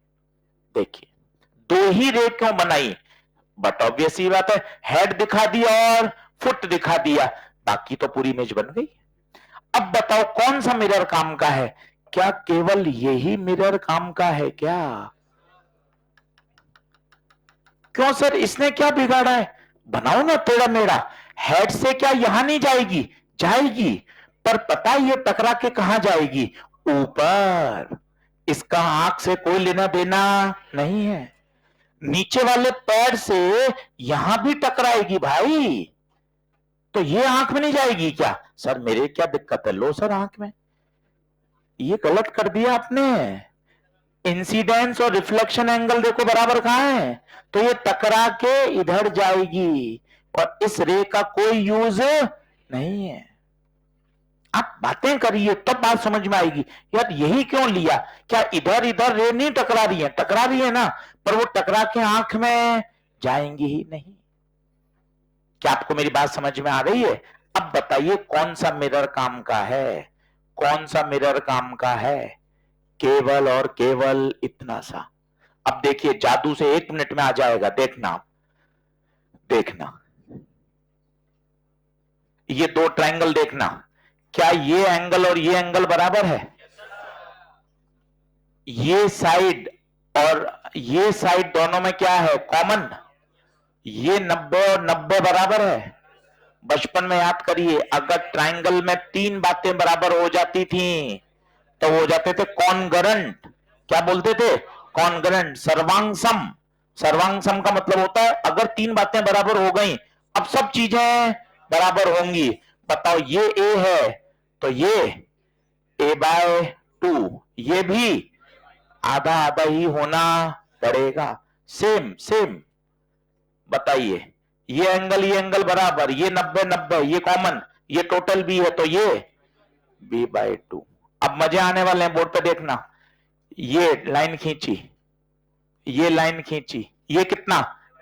देखिए, दो ही रे क्यों बनाई, बट ऑब्वियस ही बात है, हेड दिखा दिया और फुट दिखा दिया, बाकी तो पूरी इमेज बन गई। अब बताओ कौन सा मिरर काम का है, क्या केवल यही मिरर काम का है क्या? क्यों सर, इसने क्या बिगाड़ा है? बनाओ ना टेढ़ा मेढ़ा, हेड से क्या यहां नहीं जाएगी, जाएगी, पर पता है ये टकरा के कहां जाएगी, ऊपर। इसका आंख से कोई लेना देना नहीं है। नीचे वाले पैर से यहां भी टकराएगी भाई, तो ये आंख में नहीं जाएगी क्या? सर मेरे क्या दिक्कत है, लो सर आंख में। ये गलत कर दिया आपने। इंसिडेंस और रिफ्लेक्शन एंगल देखो बराबर कहां है, तो ये टकरा के इधर जाएगी और इस रे का कोई यूज नहीं है। आप बातें करिए तब बात समझ में आएगी। यार यही क्यों लिया, क्या इधर इधर रे नहीं टकरा रही है, टकरा रही है ना, पर वो टकरा के आंख में जाएंगी ही नहीं। क्या आपको मेरी बात समझ में आ रही है? अब बताइए कौन सा मिरर काम का है, कौन सा मिरर काम का है, केवल और केवल इतना सा। अब देखिए जादू से 1 मिनट में आ जाएगा, देखना देखना। ये दो ट्रायंगल देखना, क्या ये एंगल और ये एंगल बराबर है? ये साइड और ये साइड दोनों में क्या है कॉमन? ये 90 और 90 बराबर है। बचपन में याद करिए, अगर ट्रायंगल में 3 बातें बराबर हो जाती थी तो हो जाते थे कॉन्ग्रुएंट। क्या बोलते थे? कॉन्ग्रुएंट। सर्वांगसम, सर्वांगसम का मतलब होता है अगर 3 बातें बराबर हो गई, अब सब चीजें बराबर होंगी। बताओ ये ए है तो ये a/2, ये भी आधा आधा ही होना पड़ेगा। Same same. बताइए, ये एंगल बराबर, ये 90 90, ये कॉमन, ये टोटल भी है तो ये b/2। अब मजे आने वाले हैं, बोर्ड पे देखना। ये लाइन खींची, ये लाइन खींची, ये कितना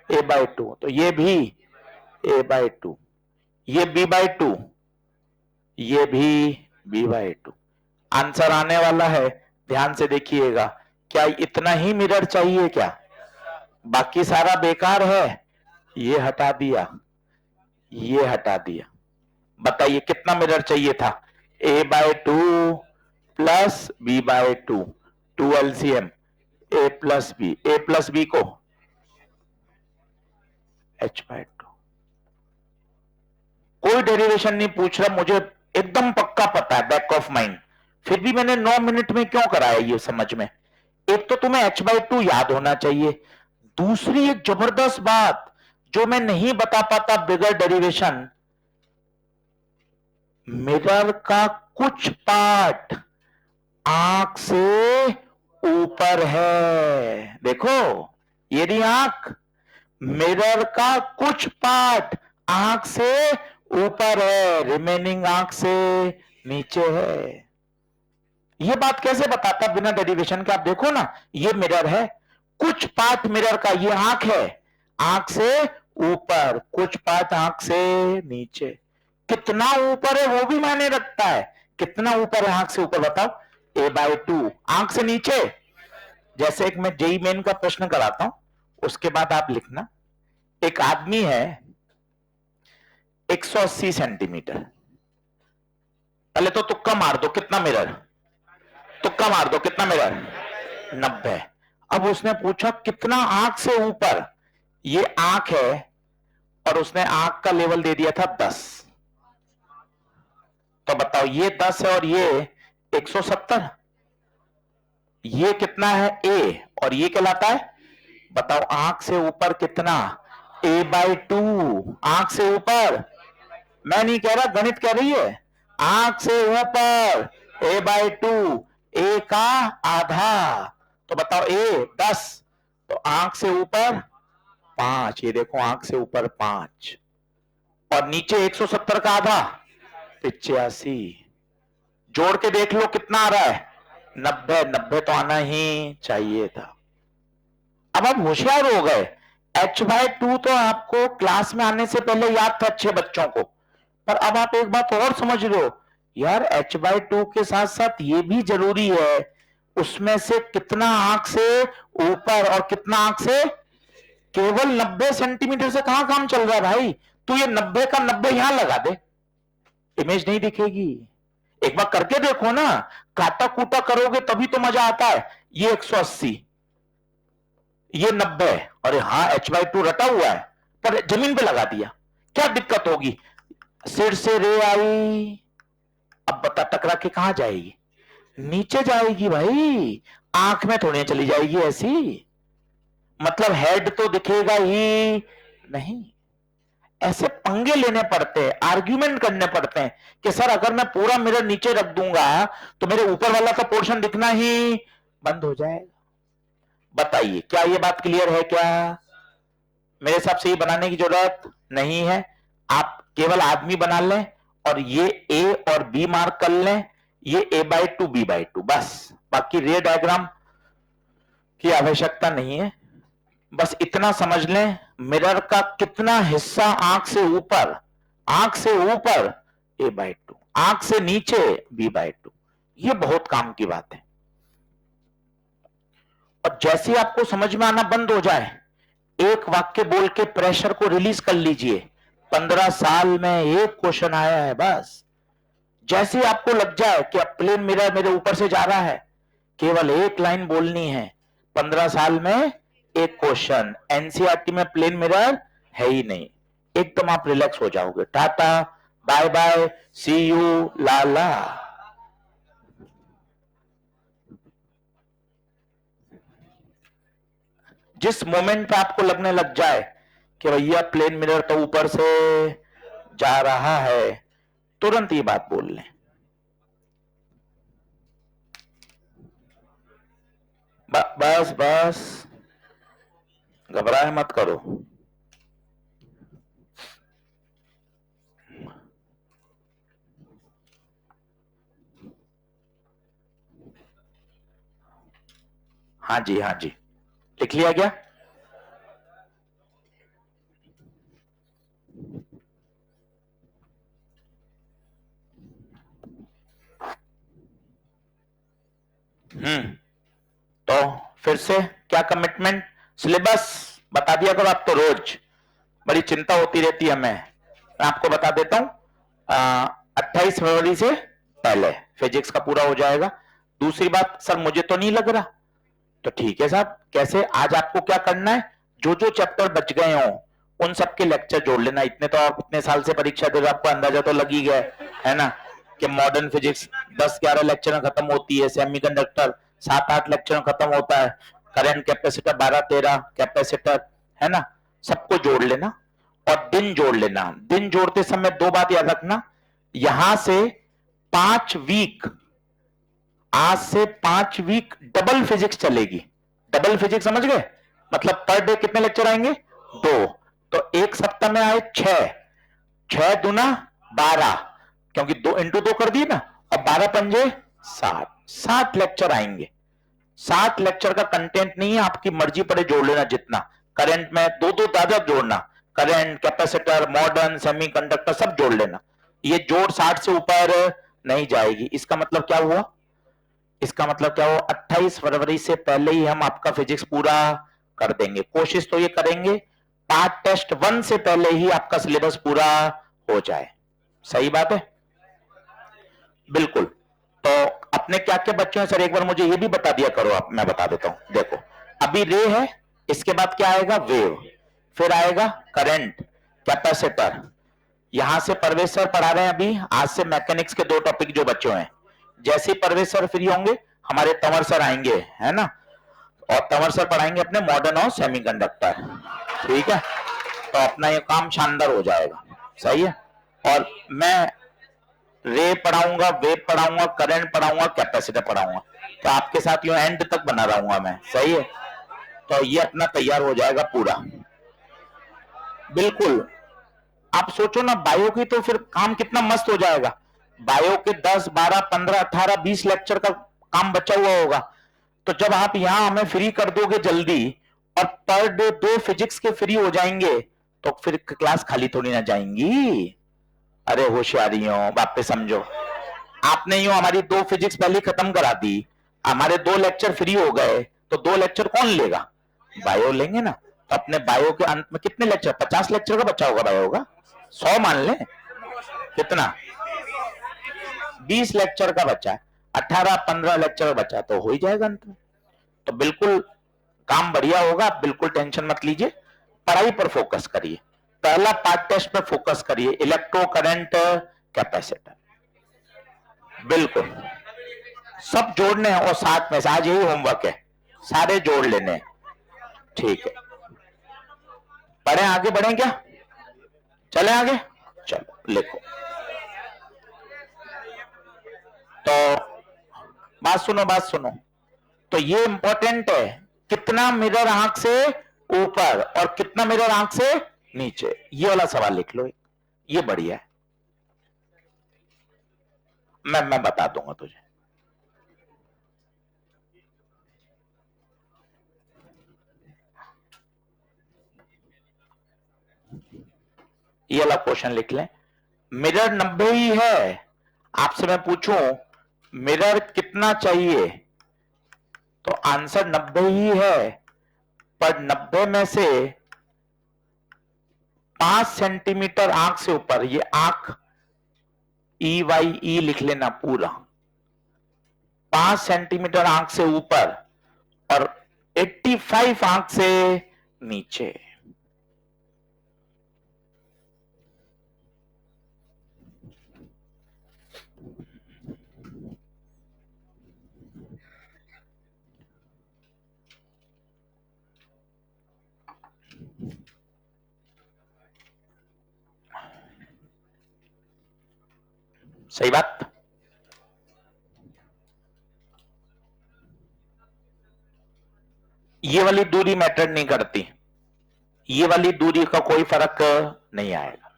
a/2, तो ये भी a/2, ये b/2, ये भी b/2। आंसर आने वाला है, ध्यान से देखिएगा। क्या इतना ही मिरर चाहिए क्या? बाकी सारा बेकार है। ये हटा दिया, ये हटा दिया। बताइए कितना मिरर चाहिए था? a/2 plus b/2, 2 LCM, a plus B को h/2। कोई डेरिवेशन नहीं पूछ रहा, मुझे एकदम पक्का पता है, बैक ऑफ माइंड, फिर भी मैंने 9 मिनट में क्यों कराया ये समझ में। एक तो तुम्हें h/2 याद होना चाहिए, दूसरी एक जबरदस्त बात जो मैं नहीं बता पाता बिगर डेरिवेशन, मिरर का कुछ पार्ट आंख से ऊपर है। देखो ये रही आंख, मिरर का कुछ पार्ट आंख से ऊपर है, रिमेनिंग आंख से नीचे है। ये बात कैसे बताता बिना डेरिवेशन के? आप देखो ना, ये मिरर है, कुछ पार्ट मिरर का, ये आंख है, आंख से ऊपर, कुछ पार्ट आंख से नीचे। कितना ऊपर है वो भी मायने रखता है। कितना ऊपर है आंख से ऊपर बताओ? a/2। आंख से नीचे, जैसे एक मैं जेई मेन का प्रश्न कराता हूं, उसके बाद आप लिखना। एक आदमी है 180 सेंटीमीटर, पहले तो तुक्का मार दो, कितना मिरर? तुक्का मार दो, कितना मिरर? 90। अब उसने पूछा कितना आंख से ऊपर, ये आंख है और उसने आंख का लेवल दे दिया था 10, तो बताओ ये 10 है और ये 170, ये कितना है a और ये कहलाता है, बताओ आंख से ऊपर कितना? a/2। आंख से ऊपर, मैं नहीं कह रहा, गणित कह रही है, आंख से ऊपर a/2, a का आधा, तो बताओ a 10, तो आंख से ऊपर 5, ये देखो आंख से ऊपर 5, और नीचे 170 का आधा 85, जोड़ के देख लो कितना आ रहा है 90, 90 तो आना ही चाहिए था। अब आप होशियार हो गए। h/2 तो आपको क्लास में आने से पहले याद था अच्छे बच्चों को, पर अब आप एक बात और समझ रहे हो यार, h/2 के साथ साथ ये भी जरूरी है उसमें से कितना आंख से ऊपर और कितना आंख से, केवल 90 सेंटीमीटर से कहां काम चल रहा है भाई, तू ये 90 का 90 यहां लगा दे, इमेज नहीं दिखेगी। एक बार करके देखो ना, काटा कूटा करोगे तभी तो मजा आता है। ये 180, ये 90 और हाँ h/2 रटा हुआ है, पर जमीन पे लगा दिया, क्या दिक्कत होगी? सिर से रे आई, अब बता टकरा के कहां जाएगी? नीचे जाएगी भाई, आंख में थोड़ी चली जाएगी ऐसी, मतलब हेड तो दिखेगा ही नहीं। ऐसे पंगे लेने पड़ते हैं, आर्ग्यूमेंट करने पड़ते हैं कि सर अगर मैं पूरा मिरर नीचे रख दूंगा तो मेरे ऊपर वाला का पोर्शन दिखना ही बंद हो जाएगा। बताइए क्या ये बात क्लियर है? क्या मेरे हिसाब से ये बनाने की जरूरत नहीं है, आप केवल आदमी बना लें और ये ए और बी मार्क कर लें, ये a/2 b/2 बस, बाकी रे डायग्राम की आवश्यकता नहीं है। बस इतना समझ लें मिरर का कितना हिस्सा आंख से ऊपर, आंख से ऊपर a/2, आंख से नीचे b/2, ये बहुत काम की बात है। और जैसे आपको समझ में आना बंद हो जाए, एक वाक्य बोल के प्रेशर को रिलीज कर लीजिए। 15 साल में एक क्वेश्चन आया है बस। जैसे आपको लग जाए कि अब प्लेन मिरर मेरे ऊपर से जा रहा है, केवल एक लाइन बोलनी है, 15 साल में एक क्वेश्चन, एनसीईआरटी में प्लेन मिरर है ही नहीं, एकदम आप रिलैक्स हो जाओगे। Tata bye bye, see you लाला। जिस मोमेंट पे आपको लगने लग जाए कि भैया प्लेन मिरर तो ऊपर से जा रहा है, तुरंत ये बात बोल लें। बस बस, घबराए मत करो। हाँ जी हाँ जी, लिख लिया क्या? तो फिर से क्या कमिटमेंट? सिलेबस बता दिया करो आप तो, रोज बड़ी चिंता होती रहती है हमें। मैं आपको बता देता हूं, 28 फरवरी से पहले फिजिक्स का पूरा हो जाएगा। दूसरी बात, सर मुझे तो नहीं लग रहा, तो ठीक है साहब, कैसे? आज आपको क्या करना है, जो जो चैप्टर बच गए हो उन सबके लेक्चर जोड़ लेना। इतने तो आप इतने साल से परीक्षा दे रहे, आपको अंदाजा तो लग ही गया है ना, कि मॉडर्न फिजिक्स 10-11 लेक्चर में खत्म होती है, सेमीकंडक्टर 7-8 लेक्चर में खत्म होता है, करंट कैपेसिटर 12-13 कैपेसिटर, है ना, सबको जोड़ लेना और दिन जोड़ लेना। दिन जोड़ते समय दो बात याद रखना, यहां से 5 वीक, आज से 5 वीक डबल फिजिक्स चलेगी। डबल फिजिक्स समझ गए? मतलब पर डे कितने लेक्चर आएंगे? 2, तो एक सप्ताह में आए 6, 6 दूना 12, क्योंकि 2 इंटू 2 कर दिए ना, और 12 पंजे 7, 7 लेक्चर आएंगे। 7 लेक्चर का कंटेंट नहीं है, आपकी मर्जी पड़े जोड़ लेना जितना। करंट में 2-2 दादा जोड़ना, करंट, कैपेसिटर, मॉडर्न, सेमीकंडक्टर सब जोड़ लेना। ये जोड़ 60 से ऊपर नहीं जाएगी। इसका मतलब क्या हुआ? इसका मतलब क्या हुआ? 28 फरवरी से पहले ही हम आपका फिजिक्स पूरा कर देंगे। कोशिश तो ये करेंगे पार्ट टेस्ट 1 से पहले ही आपका सिलेबस पूरा हो जाए। सही बात है? बिल्कुल। तो अपने क्या क्या बच्चे हैं सर, एक बार मुझे ये भी बता दिया करो आप, मैं बता देता हूं। देखो अभी रे है, इसके बाद क्या आएगा? वेव, फिर आएगा करंट, कैपेसिटर। यहां से परवेश सर पढ़ा रहे हैं अभी, आज से मैकेनिक्स के 2 टॉपिक जो बच्चों हैं। जैसे ही परवेश सर फ्री होंगे हमारे तंवर सर आएंगे, है ना, और तंवर सर पढ़ाएंगे अपने मॉडर्न और सेमीकंडक्टर। ठीक है, तो अपना ये काम शानदार हो जाएगा। सही है। और मैं रे पढ़ाऊंगा, वेव पढ़ाऊंगा, करंट पढ़ाऊंगा, कैपेसिटर पढ़ाऊंगा, तो आपके साथ यूं एंड तक बना रहूंगा मैं। सही है, तो ये अपना तैयार हो जाएगा पूरा। बिल्कुल, आप सोचो ना बायो की, तो फिर काम कितना मस्त हो जाएगा। बायो के 10, 12, 15, 18, 20 लेक्चर का काम बचा हुआ होगा। तो जब आप यहां हमें फ्री कर दोगे जल्दी, और पर डे 2 फिजिक्स के फ्री हो जाएंगे, तो फिर क्लास खाली थोड़ी ना जाएंगी। अरे होशियारी हो, बात पे समझो। आपने यूं हमारी 2 फिजिक्स पहले खत्म करा दी, हमारे 2 लेक्चर फ्री हो गए, तो 2 लेक्चर कौन लेगा? बायो लेंगे ना। तो अपने बायो के अंत में कितने लेक्चर, 50 लेक्चर का बचा होगा बायो का, 100 मान लें। कितना? 20 लेक्चर का बचा, 18-15 लेक्चर बचा, तो हो ही जाएगा अंत में। तो बिल्कुल काम बढ़िया होगा, बिल्कुल टेंशन मत लीजिए, पढ़ाई पर फोकस करिए। पहला पार्ट टेस्ट पर फोकस करिए, इलेक्ट्रो करंट कैपेसिटर, बिल्कुल सब जोड़ने हैं, और साथ में आज यही होमवर्क है, सारे जोड़ लेने हैं। ठीक है, पढ़े, आगे बढ़े क्या? चले आगे, चलो लिखो। तो बात सुनो, बात सुनो। तो ये इंपॉर्टेंट है, कितना मिरर आंख से ऊपर और कितना मिरर आंख से नीचे, ये वाला सवाल लिख लो, ये बढ़िया है। मैं बता दूंगा तुझे। ये वाला क्वेश्चन लिख लें, मिरर 90 ही है, आपसे मैं पूछूं मिरर कितना चाहिए, तो आंसर 90 ही है, पर 90 में से 5 सेंटीमीटर आंख से ऊपर, ये आंख EYE लिख लेना पूरा, 5 सेंटीमीटर आंख से ऊपर और 85 आंख से नीचे। सही बात। ये वाली दूरी मैटर नहीं करती, ये वाली दूरी का कोई फर्क नहीं आएगा,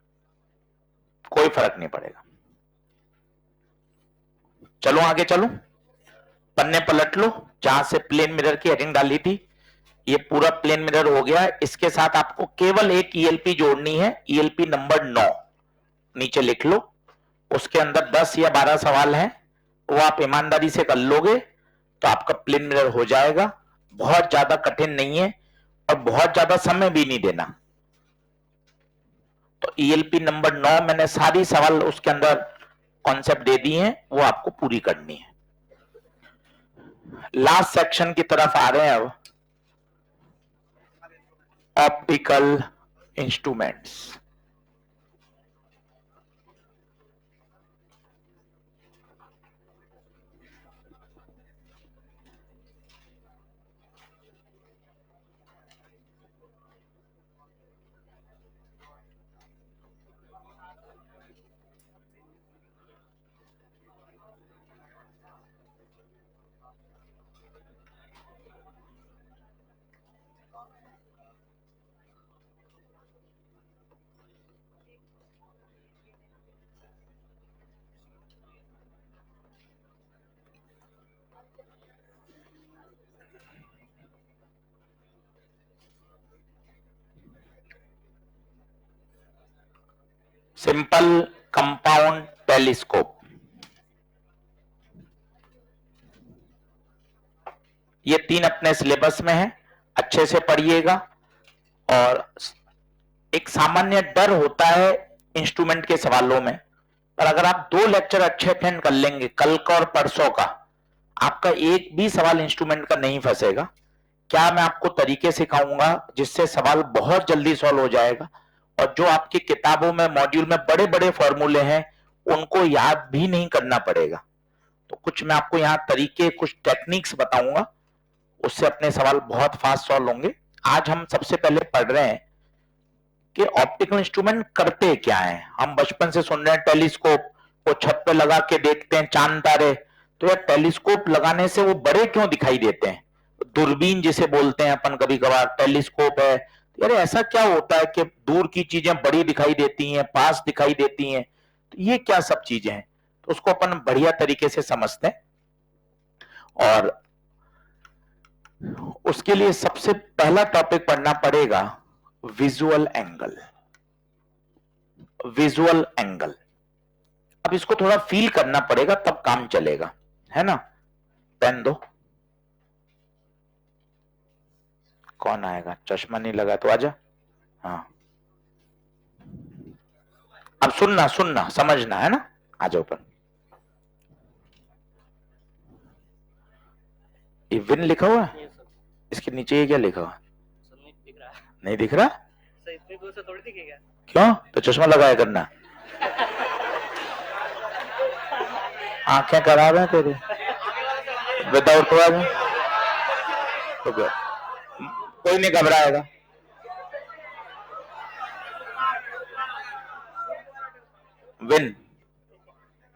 कोई फर्क नहीं पड़ेगा। चलो आगे चलो, पन्ने पलट लो, जहां से प्लेन मिरर की हेडिंग डाली थी, ये पूरा प्लेन मिरर हो गया। इसके साथ आपको केवल एक ELP जोड़नी है, ELP नंबर 9 नीचे लिख लो। उसके अंदर 10 या 12 सवाल हैं, वो आप ईमानदारी से कर लोगे तो आपका प्लेन मिरर हो जाएगा। बहुत ज्यादा कठिन नहीं है और बहुत ज्यादा समय भी नहीं देना। तो ELP नंबर 9 मैंने सारी सवाल उसके अंदर कॉन्सेप्ट दे दी हैं, वो आपको पूरी करनी है। लास्ट सेक्शन की तरफ आ रहे हैं अब, optical instruments. Simple compound telescope, ये 3 अपने सिलेबस में है, अच्छे से पढ़िएगा। और एक सामान्य डर होता है इंस्ट्रूमेंट के सवालों में, पर अगर आप 2 लेक्चर अच्छे अटेंड कर लेंगे, कल का और परसों का, आपका एक भी सवाल इंस्ट्रूमेंट का नहीं फंसेगा। क्या मैं आपको तरीके सिखाऊंगा जिससे सवाल बहुत जल्दी सॉल्व हो जाएगा, और जो आपकी किताबों में मॉड्यूल में बड़े बड़े फॉर्मूले हैं उनको याद भी नहीं करना पड़ेगा। तो कुछ मैं आपको यहाँ तरीके, कुछ टेक्निक्स बताऊंगा, उससे अपने सवाल बहुत फास्ट सॉल्व होंगे। आज हम सबसे पहले पढ़ रहे हैं कि ऑप्टिकल इंस्ट्रूमेंट करते क्या है। हम बचपन से सुन रहे हैं टेलीस्कोप, वो छत पे लगा के देखते हैं चांद तारे, तो यार टेलीस्कोप लगाने से वो बड़े क्यों दिखाई देते हैं? दूरबीन जिसे बोलते हैं अपन कभी कभार, टेलीस्कोप है, यार ऐसा क्या होता है कि दूर की चीजें बड़ी दिखाई देती हैं, पास दिखाई देती हैं, तो ये क्या सब चीजें हैं? तो उसको अपन बढ़िया तरीके से समझते हैं। और उसके लिए सबसे पहला टॉपिक पढ़ना पड़ेगा विजुअल एंगल। विजुअल एंगल, अब इसको थोड़ा फील करना पड़ेगा तब काम चलेगा, है ना? पेन दो। कौन आएगा? चश्मा नहीं लगा तो आजा। हाँ, अब सुनना सुनना समझना, है ना? आ जाओ ऊपर। ये विन लिखा हुआ है, इसके नीचे ये क्या लिखा हुआ? नहीं दिख रहा? इतनी दूर से थोड़ी दिखेगा। क्यों? तो चश्मा लगाया करना। आंखें खराब हैं तेरी, विदाउट तो क्या? कोई नहीं घबराएगा। विन,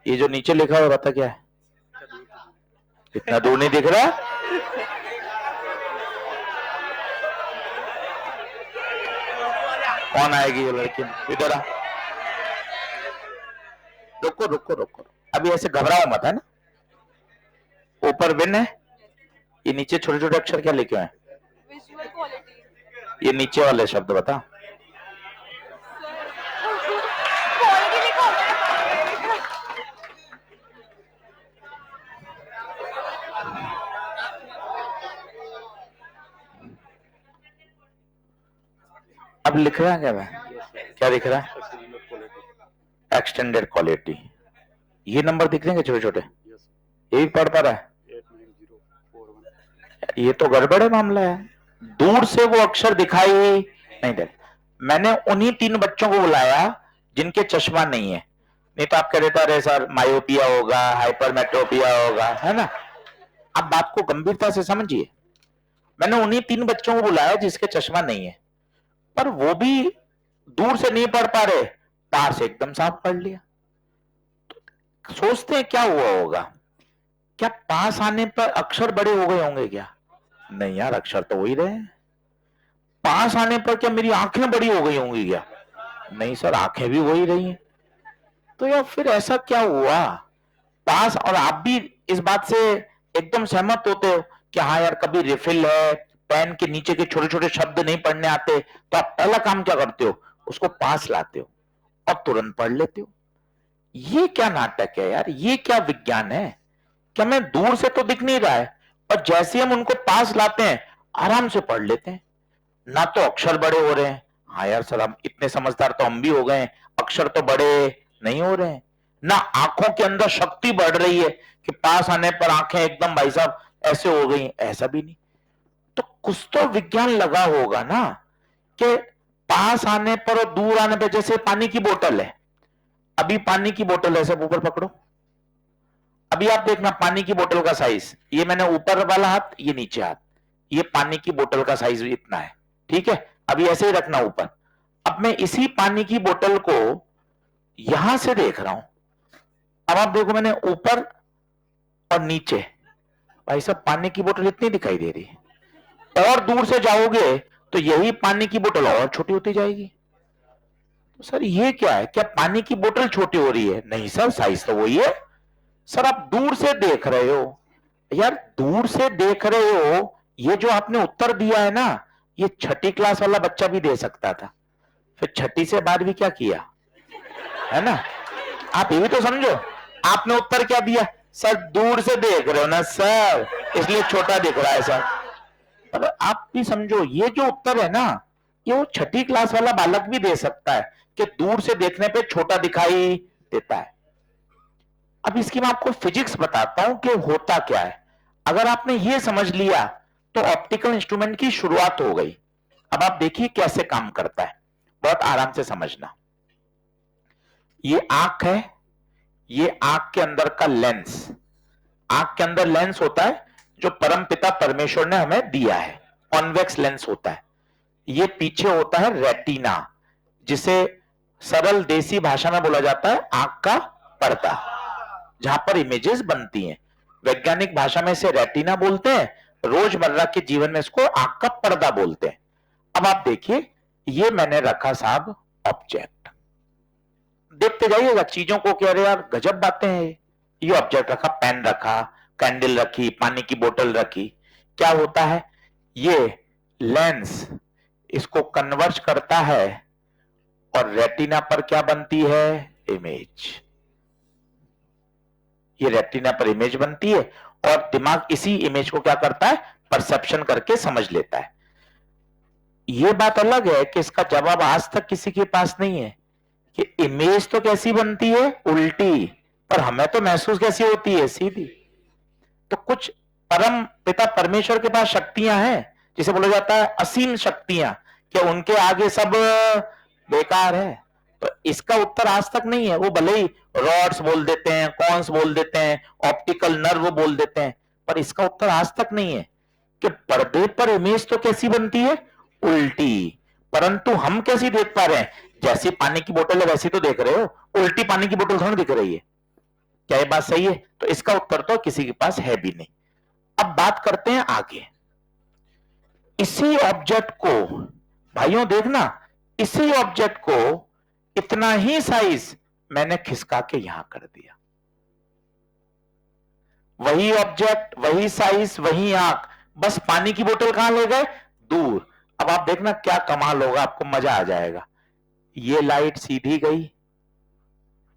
ये जो नीचे लिखा हुआ बता क्या है? इतना दूर नहीं दिख रहा? कौन आएगी ये लड़की? इधर आ। रुको रुको रुको, अभी ऐसे घबराओ मत, है ना? ऊपर विन है, ये नीचे छोटे छोटे अक्षर क्या लिखे हैं? Visual quality. ये नीचे वाले शब्द बता। अब लिख रहा है क्या मैं? क्या दिख रहा है? Extended quality. ये नंबर दिख रहे हैं छोटे छोटे? ये भी पढ़ पा रहा है? ये तो गड़बड़ है मामला है। दूर से वो अक्षर दिखाई नहीं दे। मैंने उन्हीं 3 बच्चों को बुलाया जिनके चश्मा नहीं है, नहीं तो आप कह देता अरे सर मायोपिया होगा, हाइपरमेट्रोपिया होगा, है ना? आप बात को गंभीरता से समझिए। मैंने उन्हीं 3 बच्चों को बुलाया जिसके चश्मा नहीं है, पर वो भी दूर से नहीं पढ़ पा रहे, पास से एकदम साफ पढ़ लिया। तो सोचते हैं क्या हुआ होगा? क्या पास आने पर अक्षर बड़े हो गए होंगे क्या? नहीं यार, अक्षर तो वही रहे। पास आने पर क्या मेरी आंखें बड़ी हो गई होंगी क्या? नहीं सर, आंखें भी वही रही हैं। तो यार फिर ऐसा क्या हुआ? पास, और आप भी इस बात से एकदम सहमत होते हो कि हाँ यार, कभी रिफिल है, पेन के नीचे के छोटे छोटे शब्द नहीं पढ़ने आते, तो आप पहला काम क्या करते हो? उसको पास लाते हो और तुरंत पढ़ लेते हो। ये क्या नाटक है यार? ये क्या विज्ञान है? क्या मैं दूर से तो दिख नहीं रहा है, और जैसे हम उनको पास लाते हैं आराम से पढ़ लेते हैं। ना तो अक्षर बड़े हो रहे हैं, हाँ यार सर हम इतने समझदार तो हम भी हो गए, अक्षर तो बड़े नहीं हो रहे हैं। ना आंखों के अंदर शक्ति बढ़ रही है कि पास आने पर आंखें एकदम भाई साहब ऐसे हो गई, ऐसा भी नहीं। तो कुछ तो विज्ञान लगा होगा ना, कि पास आने पर और दूर आने पर, जैसे पानी की बोतल है, अभी पानी की बोतल है, सब ऊपर पकड़ो, अभी आप देखना पानी की बोतल का साइज, ये मैंने ऊपर वाला हाथ, ये नीचे हाथ, ये पानी की बोतल का साइज इतना है, ठीक है? अभी ऐसे ही रखना ऊपर। अब मैं इसी पानी की बोतल को यहां से देख रहा हूं, अब आप देखो मैंने ऊपर और नीचे, भाई साहब पानी की बोतल इतनी दिखाई दे रही है, और दूर से जाओगे तो यही पानी की बोतल और छोटी होती जाएगी। तो सर ये क्या है? क्या पानी की बोतल छोटी हो रही है? नहीं सर, साइज तो वही है। सर आप दूर से देख रहे हो यार, दूर से देख रहे हो, ये जो आपने उत्तर दिया है ना, ये 6ठी क्लास वाला बच्चा भी दे सकता था। फिर 6ठी से बाद भी क्या किया, है ना? आप ये भी तो समझो, आपने उत्तर क्या दिया? सर दूर से देख रहे हो ना सर, इसलिए छोटा दिख रहा है सर। पर आप भी समझो, ये जो उत्तर है ना, ये वो 6ठी क्लास वाला बालक भी दे सकता है कि दूर से देखने पे छोटा दिखाई देता है। अब इसकी मैं आपको फिजिक्स बताता हूं कि होता क्या है। अगर आपने ये समझ लिया तो ऑप्टिकल इंस्ट्रूमेंट की शुरुआत हो गई। अब आप देखिए कैसे काम करता है, बहुत आराम से समझना। ये आंख है, ये आंख के अंदर का लेंस, आंख के अंदर लेंस होता है जो परमपिता परमेश्वर ने हमें दिया है, कॉन्वेक्स लेंस होता है। ये पीछे होता है रेटिना, जिसे सरल देसी भाषा में बोला जाता है आंख का पर्दा, जहां पर इमेजेस बनती हैं। वैज्ञानिक भाषा में इसे रेटिना बोलते हैं, रोजमर्रा के जीवन में इसको आंख का पर्दा बोलते हैं। अब आप देखिए, ये मैंने रखा साहब ऑब्जेक्ट। देखते जाइएगा चीजों को, कह रहे यार गजब बातें हैं। ये ऑब्जेक्ट रखा, पेन रखा, कैंडल रखी, पानी की बोतल रखी। क्या होता है, ये लेंस इसको कन्वर्ज करता है और रेटिना पर क्या बनती है, इमेज। ये रेटिना पर इमेज बनती है और दिमाग इसी इमेज को क्या करता है, परसेप्शन करके समझ लेता है। ये बात अलग है कि इसका जवाब आज तक किसी के पास नहीं है कि इमेज तो कैसी बनती है, उल्टी, पर हमें तो महसूस कैसी होती है, सीधी। तो कुछ परम पिता परमेश्वर के पास शक्तियां हैं, जिसे बोला जाता है असीम शक्तियां, कि उनके आगे सब बेकार है। तो इसका उत्तर आज तक नहीं है। वो भले ही रॉड्स बोल देते हैं, कॉन्स बोल देते हैं, ऑप्टिकल नर्व बोल देते हैं, पर इसका उत्तर आज तक नहीं है कि पर्दे पर इमेज तो कैसी बनती है, उल्टी। परंतु हम कैसी देख पा रहे हैं, जैसी पानी की बोतल है वैसी तो देख रहे हो, उल्टी पानी की बोतल थोड़ी दिख रही है। क्या ये बात सही है? तो इसका उत्तर तो किसी के पास है भी नहीं। अब बात करते हैं आगे। इसी ऑब्जेक्ट को भाइयों देखना, इसी ऑब्जेक्ट को इतना ही साइज मैंने खिसका के यहां कर दिया। वही ऑब्जेक्ट, वही साइज, वही आंख, बस पानी की बोतल कहां ले गए, दूर। अब आप देखना क्या कमाल होगा, आपको मजा आ जाएगा। ये लाइट सीधी गई,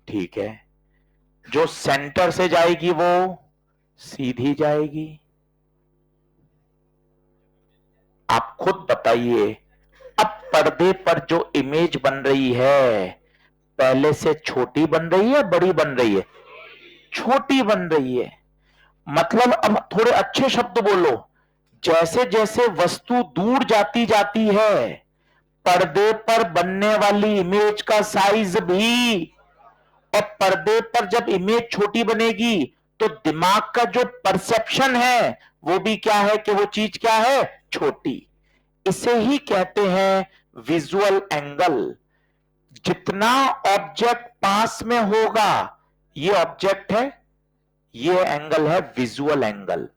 ठीक है, जो सेंटर से जाएगी वो सीधी जाएगी। आप खुद बताइए, अब पर्दे पर जो इमेज बन रही है पहले से छोटी बन रही है, बड़ी बन रही है, छोटी बन रही है। मतलब अब थोड़े अच्छे शब्द बोलो, जैसे जैसे वस्तु दूर जाती जाती है पर्दे पर बनने वाली इमेज का साइज भी, और पर्दे पर जब इमेज छोटी बनेगी तो दिमाग का जो परसेप्शन है वो भी क्या है कि वो चीज क्या है, छोटी। इसे ही कहते हैं विजुअल एंगल। जितना ऑब्जेक्ट पास में होगा, ये ऑब्जेक्ट है, ये एंगल है विजुअल एंगल।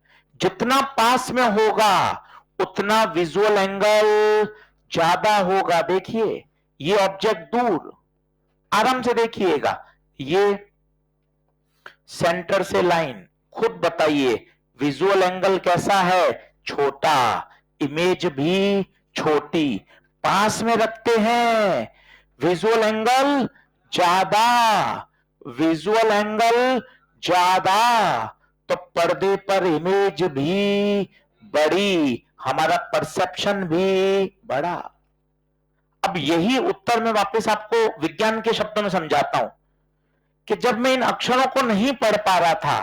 जितना पास में होगा उतना विजुअल एंगल ज्यादा होगा। देखिए ये ऑब्जेक्ट दूर, आराम से देखिएगा, ये सेंटर से लाइन, खुद बताइए विजुअल एंगल कैसा है, छोटा, इमेज भी छोटी। पास में रखते हैं विजुअल एंगल ज्यादा, विजुअल एंगल ज्यादा, तो पर्दे पर इमेज भी बड़ी, हमारा परसेप्शन भी बड़ा। अब यही उत्तर मैं वापस आपको विज्ञान के शब्दों में समझाता हूं कि जब मैं इन अक्षरों को नहीं पढ़ पा रहा था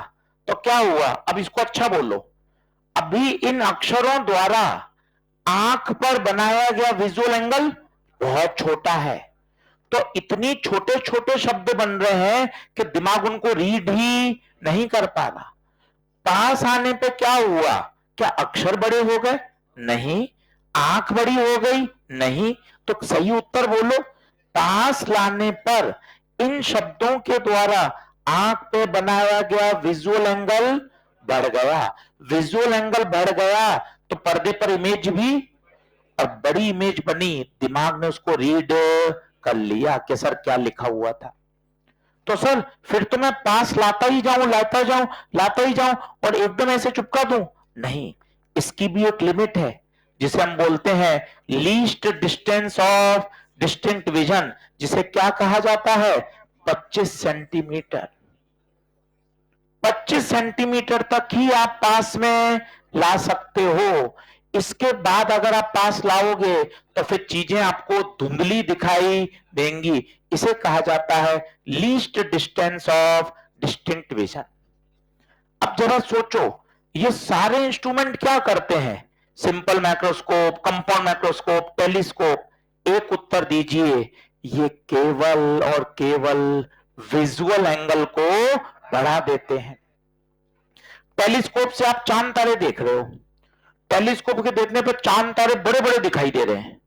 तो क्या हुआ। अब इसको अच्छा बोलो, अभी इन अक्षरों द्वारा आंख पर बनाया गया विजुअल एंगल बहुत छोटा है, तो इतनी छोटे छोटे शब्द बन रहे हैं कि दिमाग उनको रीड ही नहीं कर पा रहा। पास आने पे क्या हुआ, क्या अक्षर बड़े हो गए, नहीं। आंख बड़ी हो गई, नहीं। तो सही उत्तर बोलो, पास लाने पर इन शब्दों के द्वारा आंख पे बनाया गया विजुअल एंगल बढ़ गया। विजुअल एंगल बढ़ गया तो पर्दे पर इमेज भी, और बड़ी इमेज बनी, दिमाग ने उसको रीड कर लिया कि सर क्या लिखा हुआ था। तो सर फिर तो मैं पास लाता ही जाऊं, लाता जाऊं, लाता ही जाऊं और एकदम ऐसे चिपका दूं, नहीं। इसकी भी एक लिमिट है जिसे हम बोलते हैं least distance of distinct vision, जिसे क्या कहा जाता है, 25 सेंटीमीटर। 25 सेंटीमीटर तक ही आप पास में ला सकते हो। इसके बाद अगर आप पास लाओगे तो फिर चीजें आपको धुंधली दिखाई देंगी। इसे कहा जाता है least distance of distinct vision. अब जरा सोचो, ये सारे इंस्ट्रूमेंट क्या करते हैं, simple microscope, compound microscope, telescope, एक उत्तर दीजिए, ये केवल और केवल विजुअल एंगल को बढ़ा देते हैं। टेलीस्कोप से आप चांद तारे देख रहे हो, टेलीस्कोप के देखने पर चांद तारे बड़े बड़े दिखाई दे रहे हैं,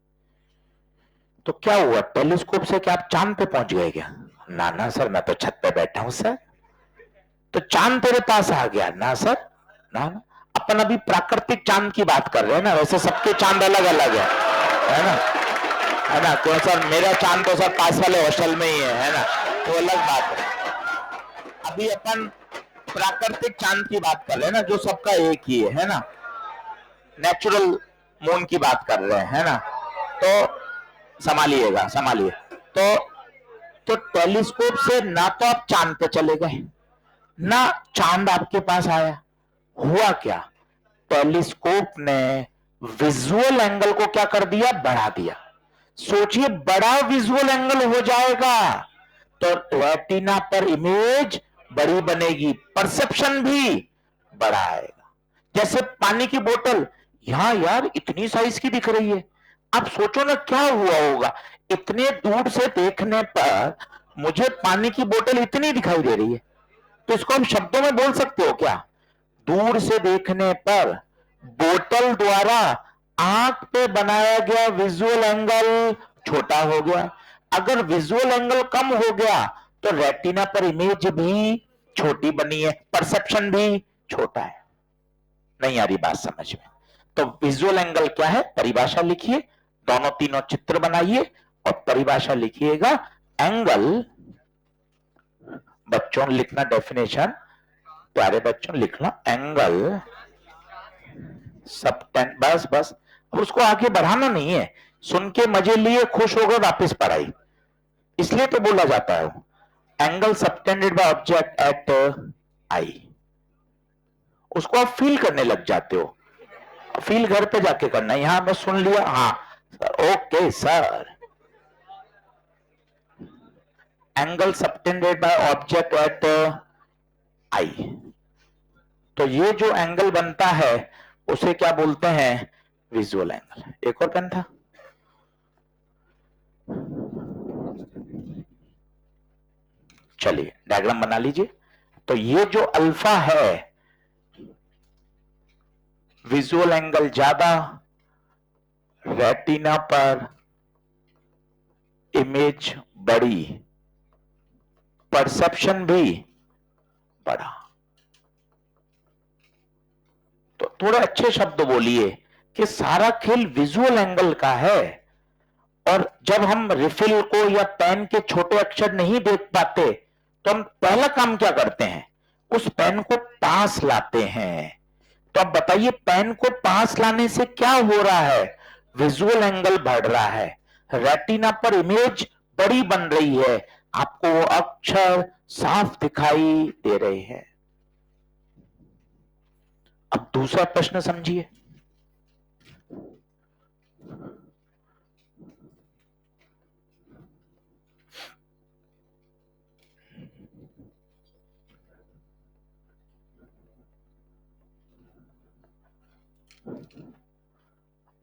तो क्या हुआ, टेलीस्कोप से क्या आप चांद पे पहुंच गए क्या, ना ना सर मैं तो छत पे बैठा हूं सर, तो चांद तेरे पास आ गया ना सर, ना ना। अपन अभी प्राकृतिक चांद की बात कर रहे हैं ना, वैसे सबके चांद अलग अलग है ना। है ना। क्यों सर, मेरा चांद तो सर पास वाले हॉस्टल में ही है ना, तो अलग बात है। अभी अपन प्राकृतिक चांद की बात कर रहे हैं ना, जो सबका एक ही है ना, नेचुरल मून की बात कर रहे हैं, है ना। तो संभालिएगा, संभालिए। तो टेलीस्कोप से ना तो आप चांद पे चले गए, ना चांद आपके पास आया। हुआ क्या, टेलीस्कोप ने विजुअल एंगल को क्या कर दिया, बढ़ा दिया। सोचिए, बड़ा विजुअल एंगल हो जाएगा तो रेटिना पर इमेज बड़ी बनेगी, परसेप्शन भी बड़ा आएगा। जैसे पानी की बोतल, यहां यार इतनी साइज की दिख रही है, आप सोचो ना क्या हुआ होगा। इतने दूर से देखने पर मुझे पानी की बोतल इतनी दिखाई दे रही है, तो इसको हम शब्दों में बोल सकते हो क्या, दूर से देखने पर बोतल द्वारा आंख पे बनाया गया विजुअल एंगल छोटा हो गया। अगर विजुअल एंगल कम हो गया तो रेटिना पर इमेज भी छोटी बनी है, परसेप्शन भी छोटा है। नहीं आ रही बात समझ में? तो विजुअल एंगल क्या है, परिभाषा लिखिए, दोनों तीनों चित्र बनाइए और परिभाषा लिखिएगा। एंगल, बच्चों लिखना डेफिनेशन, प्यारे बच्चों लिखना, एंगल सबटेन, बस बस। अब उसको आगे बढ़ाना नहीं है, सुन के मजे लिए खुश हो गए, वापिस पढ़ाई, इसलिए तो बोला जाता है angle subtended by object at eye. उसको आप फील करने लग जाते हो, फील घर पे जाके करना है, यहां मैं सुन लिया, हाँ sir, okay sir. Angle subtended by object at eye, तो ये जो एंगल बनता है उसे क्या बोलते हैं, विजुअल एंगल। एक और पेन था, चलिए डायग्राम बना लीजिए। तो ये जो अल्फा है, विजुअल एंगल ज्यादा, रेटिना पर इमेज बड़ी, परसेप्शन भी बड़ा। तो थोड़े अच्छे शब्द बोलिए कि सारा खेल विजुअल एंगल का है। और जब हम रिफिल को या पेन के छोटे अक्षर नहीं देख पाते तो हम पहला काम क्या करते हैं, उस पेन को पास लाते हैं। तो अब बताइए, पेन को पास लाने से क्या हो रहा है, विजुअल एंगल बढ़ रहा है, रेटिना पर इमेज बड़ी बन रही है, आपको वो अक्षर साफ दिखाई दे रहे हैं। अब दूसरा प्रश्न समझिए।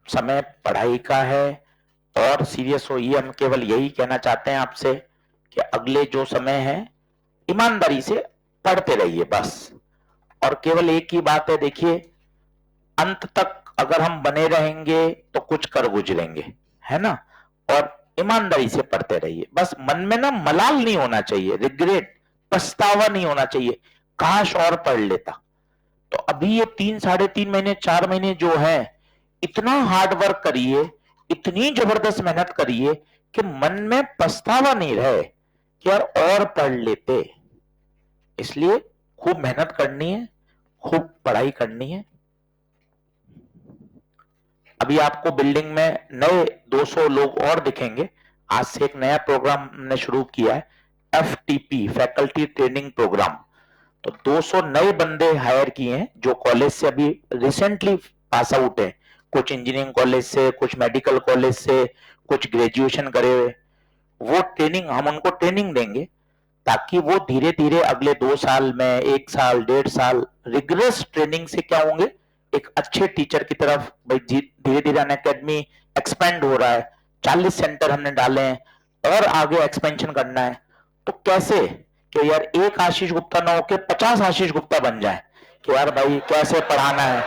समय पढ़ाई का है और सीरियस होइए, हम केवल यही कहना चाहते हैं आपसे कि अगले जो समय है ईमानदारी से पढ़ते रहिए बस। और केवल एक ही बात है, देखिए अंत तक अगर हम बने रहेंगे तो कुछ कर गुजरेंगे, है ना। और ईमानदारी से पढ़ते रहिए बस, मन में ना मलाल नहीं होना चाहिए, रिग्रेट, पछतावा नहीं होना चाहिए, काश और पढ़ लेता। तो अभी ये 3 साढ़े 3 महीने 4 महीने जो है, इतना हार्ड वर्क करिए, इतनी जबरदस्त मेहनत करिए कि मन में पछतावा नहीं रहे कि यार और पढ़ लेते। इसलिए खूब मेहनत करनी है, खूब पढ़ाई करनी है। अभी आपको बिल्डिंग में नए 200 लोग और दिखेंगे। आज से एक नया प्रोग्राम हमने शुरू किया है, FTP, फैकल्टी ट्रेनिंग प्रोग्राम। तो 200 नए बंदे हायर किए हैं जो कॉलेज से अभी रिसेंटली पास आउट है, कुछ इंजीनियरिंग कॉलेज से, कुछ मेडिकल कॉलेज से, कुछ ग्रेजुएशन करे हुए। वो ट्रेनिंग, हम उनको ट्रेनिंग देंगे ताकि वो धीरे धीरे अगले 2 साल में, 1 साल 1.5 साल रिगरस ट्रेनिंग से क्या होंगे, एक अच्छे टीचर की तरफ। भाई धीरे धीरे अन अकेडमी एक्सपेंड हो रहा है, 40 सेंटर हमने डाले हैं और आगे एक्सपेंशन करना है। तो कैसे कि यार एक आशीष गुप्ता ना होके 50 आशीष गुप्ता बन जाए, कि यार भाई कैसे पढ़ाना है,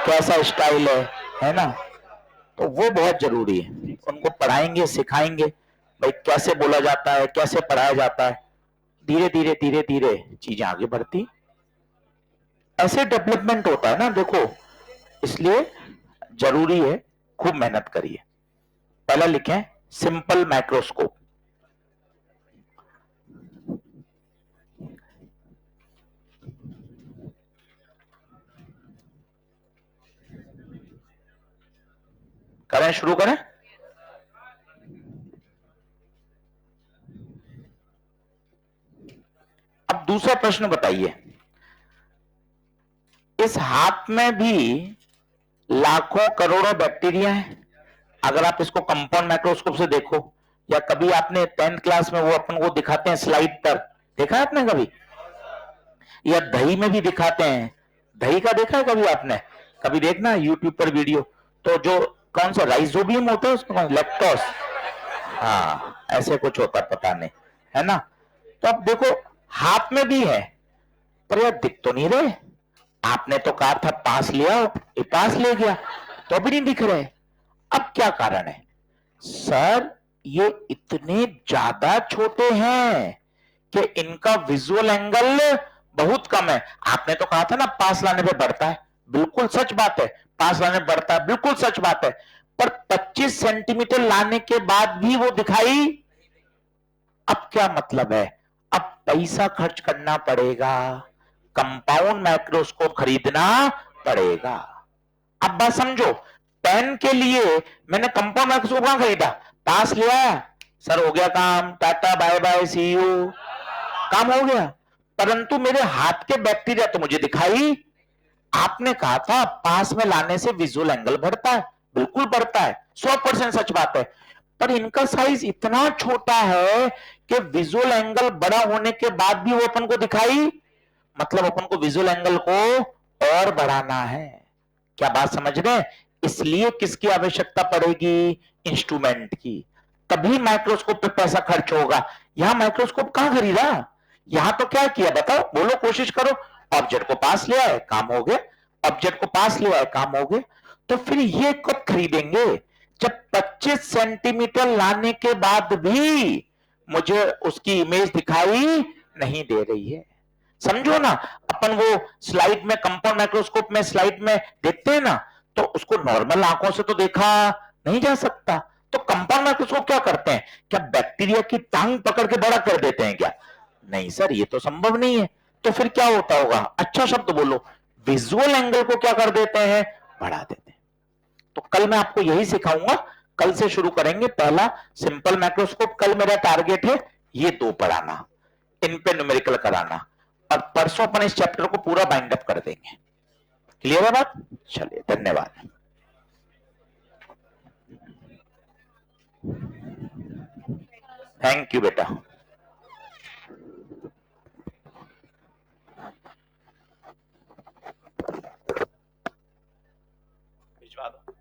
कैसा स्टाइल है ना। तो वो बहुत जरूरी है, उनको पढ़ाएंगे, सिखाएंगे भाई कैसे बोला जाता है, कैसे पढ़ाया जाता है। धीरे धीरे धीरे धीरे चीजें आगे बढ़ती, ऐसे डेवलपमेंट होता है ना, देखो। इसलिए जरूरी है खूब मेहनत करिए। पहला लिखें, सिंपल माइक्रोस्कोप। करें, शुरू करें। अब दूसरा प्रश्न बताइए, इस हाथ में भी लाखों करोड़ों बैक्टीरिया हैं। अगर आप इसको कंपाउंड माइक्रोस्कोप से देखो, या कभी आपने 10th क्लास में वो अपन को दिखाते हैं स्लाइड पर, देखा है आपने कभी? या दही में भी दिखाते हैं, दही का देखा है कभी आपने? कभी देखना यूट्यूब पर वीडियो, तो जो कौन सा राइजोबियम होता है उसको, लैक्टोस, हाँ ऐसे कुछ होता पता नहीं, है ना? तो अब देखो हाथ में भी है, पर यार दिख तो नहीं रहे। आपने तो कहा था पास ले आओ, ये पास ले गया, तो भी नहीं दिख रहे। अब क्या कारण है? सर ये इतने ज्यादा छोटे हैं कि इनका विजुअल एंगल बहुत कम है। आपने तो कहा था ना पास लाने पे बढ़ता है, बिल्कुल सच बात है, पास लाने पे बढ़ता है, बिल्कुल सच बात है। पर 25 सेंटीमीटर लाने के बाद भी वो दिखाई, अब क्या मतलब है? अब पैसा खर्च करना पड़ेगा, कंपाउंड माइक्रोस्कोप खरीदना पड़ेगा। अब बात समझो, पेन के लिए मैंने कंपाउंड माइक्रोस्कोप कहां खरीदा? पास ले आया, सर हो गया काम, tata bye bye see you, काम हो गया। परंतु मेरे हाथ के बैक्टीरिया तो मुझे दिखाई। आपने कहा था पास में लाने से विजुअल एंगल बढ़ता है, बिल्कुल बढ़ता है, 100% सच बात है। पर इनका साइज इतना छोटा है कि विजुअल एंगल बड़ा होने के बाद भी वो अपन को दिखाई, मतलब अपन को विजुअल एंगल को और बढ़ाना है। क्या बात समझ रहे हैं? इसलिए किसकी आवश्यकता पड़ेगी? इंस्ट्रूमेंट की। तभी माइक्रोस्कोप पे पैसा खर्च होगा। यहां माइक्रोस्कोप कहां खरीदा? यहां तो क्या किया बताओ, बोलो, कोशिश करो। ऑब्जेक्ट को पास ले आए, काम हो गया। ऑब्जेक्ट को पास ले आए, काम हो गया। तो फिर ये कब खरीदेंगे? जब 25 सेंटीमीटर लाने के बाद भी मुझे उसकी इमेज दिखाई नहीं दे रही है। समझो ना, अपन वो स्लाइड में, कंपाउंड माइक्रोस्कोप में स्लाइड में देखते हैं ना, तो उसको नॉर्मल आंखों से तो देखा नहीं जा सकता। तो कंपाउंड माइक्रोस्कोप क्या करते हैं? क्या बैक्टीरिया की टांग पकड़ के बड़ा कर देते हैं क्या? नहीं सर, ये तो संभव नहीं है। तो फिर क्या होता होगा? अच्छा शब्द बोलो, विजुअल एंगल को क्या कर देते हैं? बढ़ा देते हैं। तो कल मैं आपको यही सिखाऊंगा, कल से शुरू करेंगे। पहला सिंपल माइक्रोस्कोप, कल मेरा टारगेट है ये दो पढ़ाना, इन पे न्यूमेरिकल कराना, और परसों अपन इस चैप्टर को पूरा बाइंड अप कर देंगे। क्लियर है बात? चलिए, धन्यवाद। थैंक यू बेटा। भिजवा दो।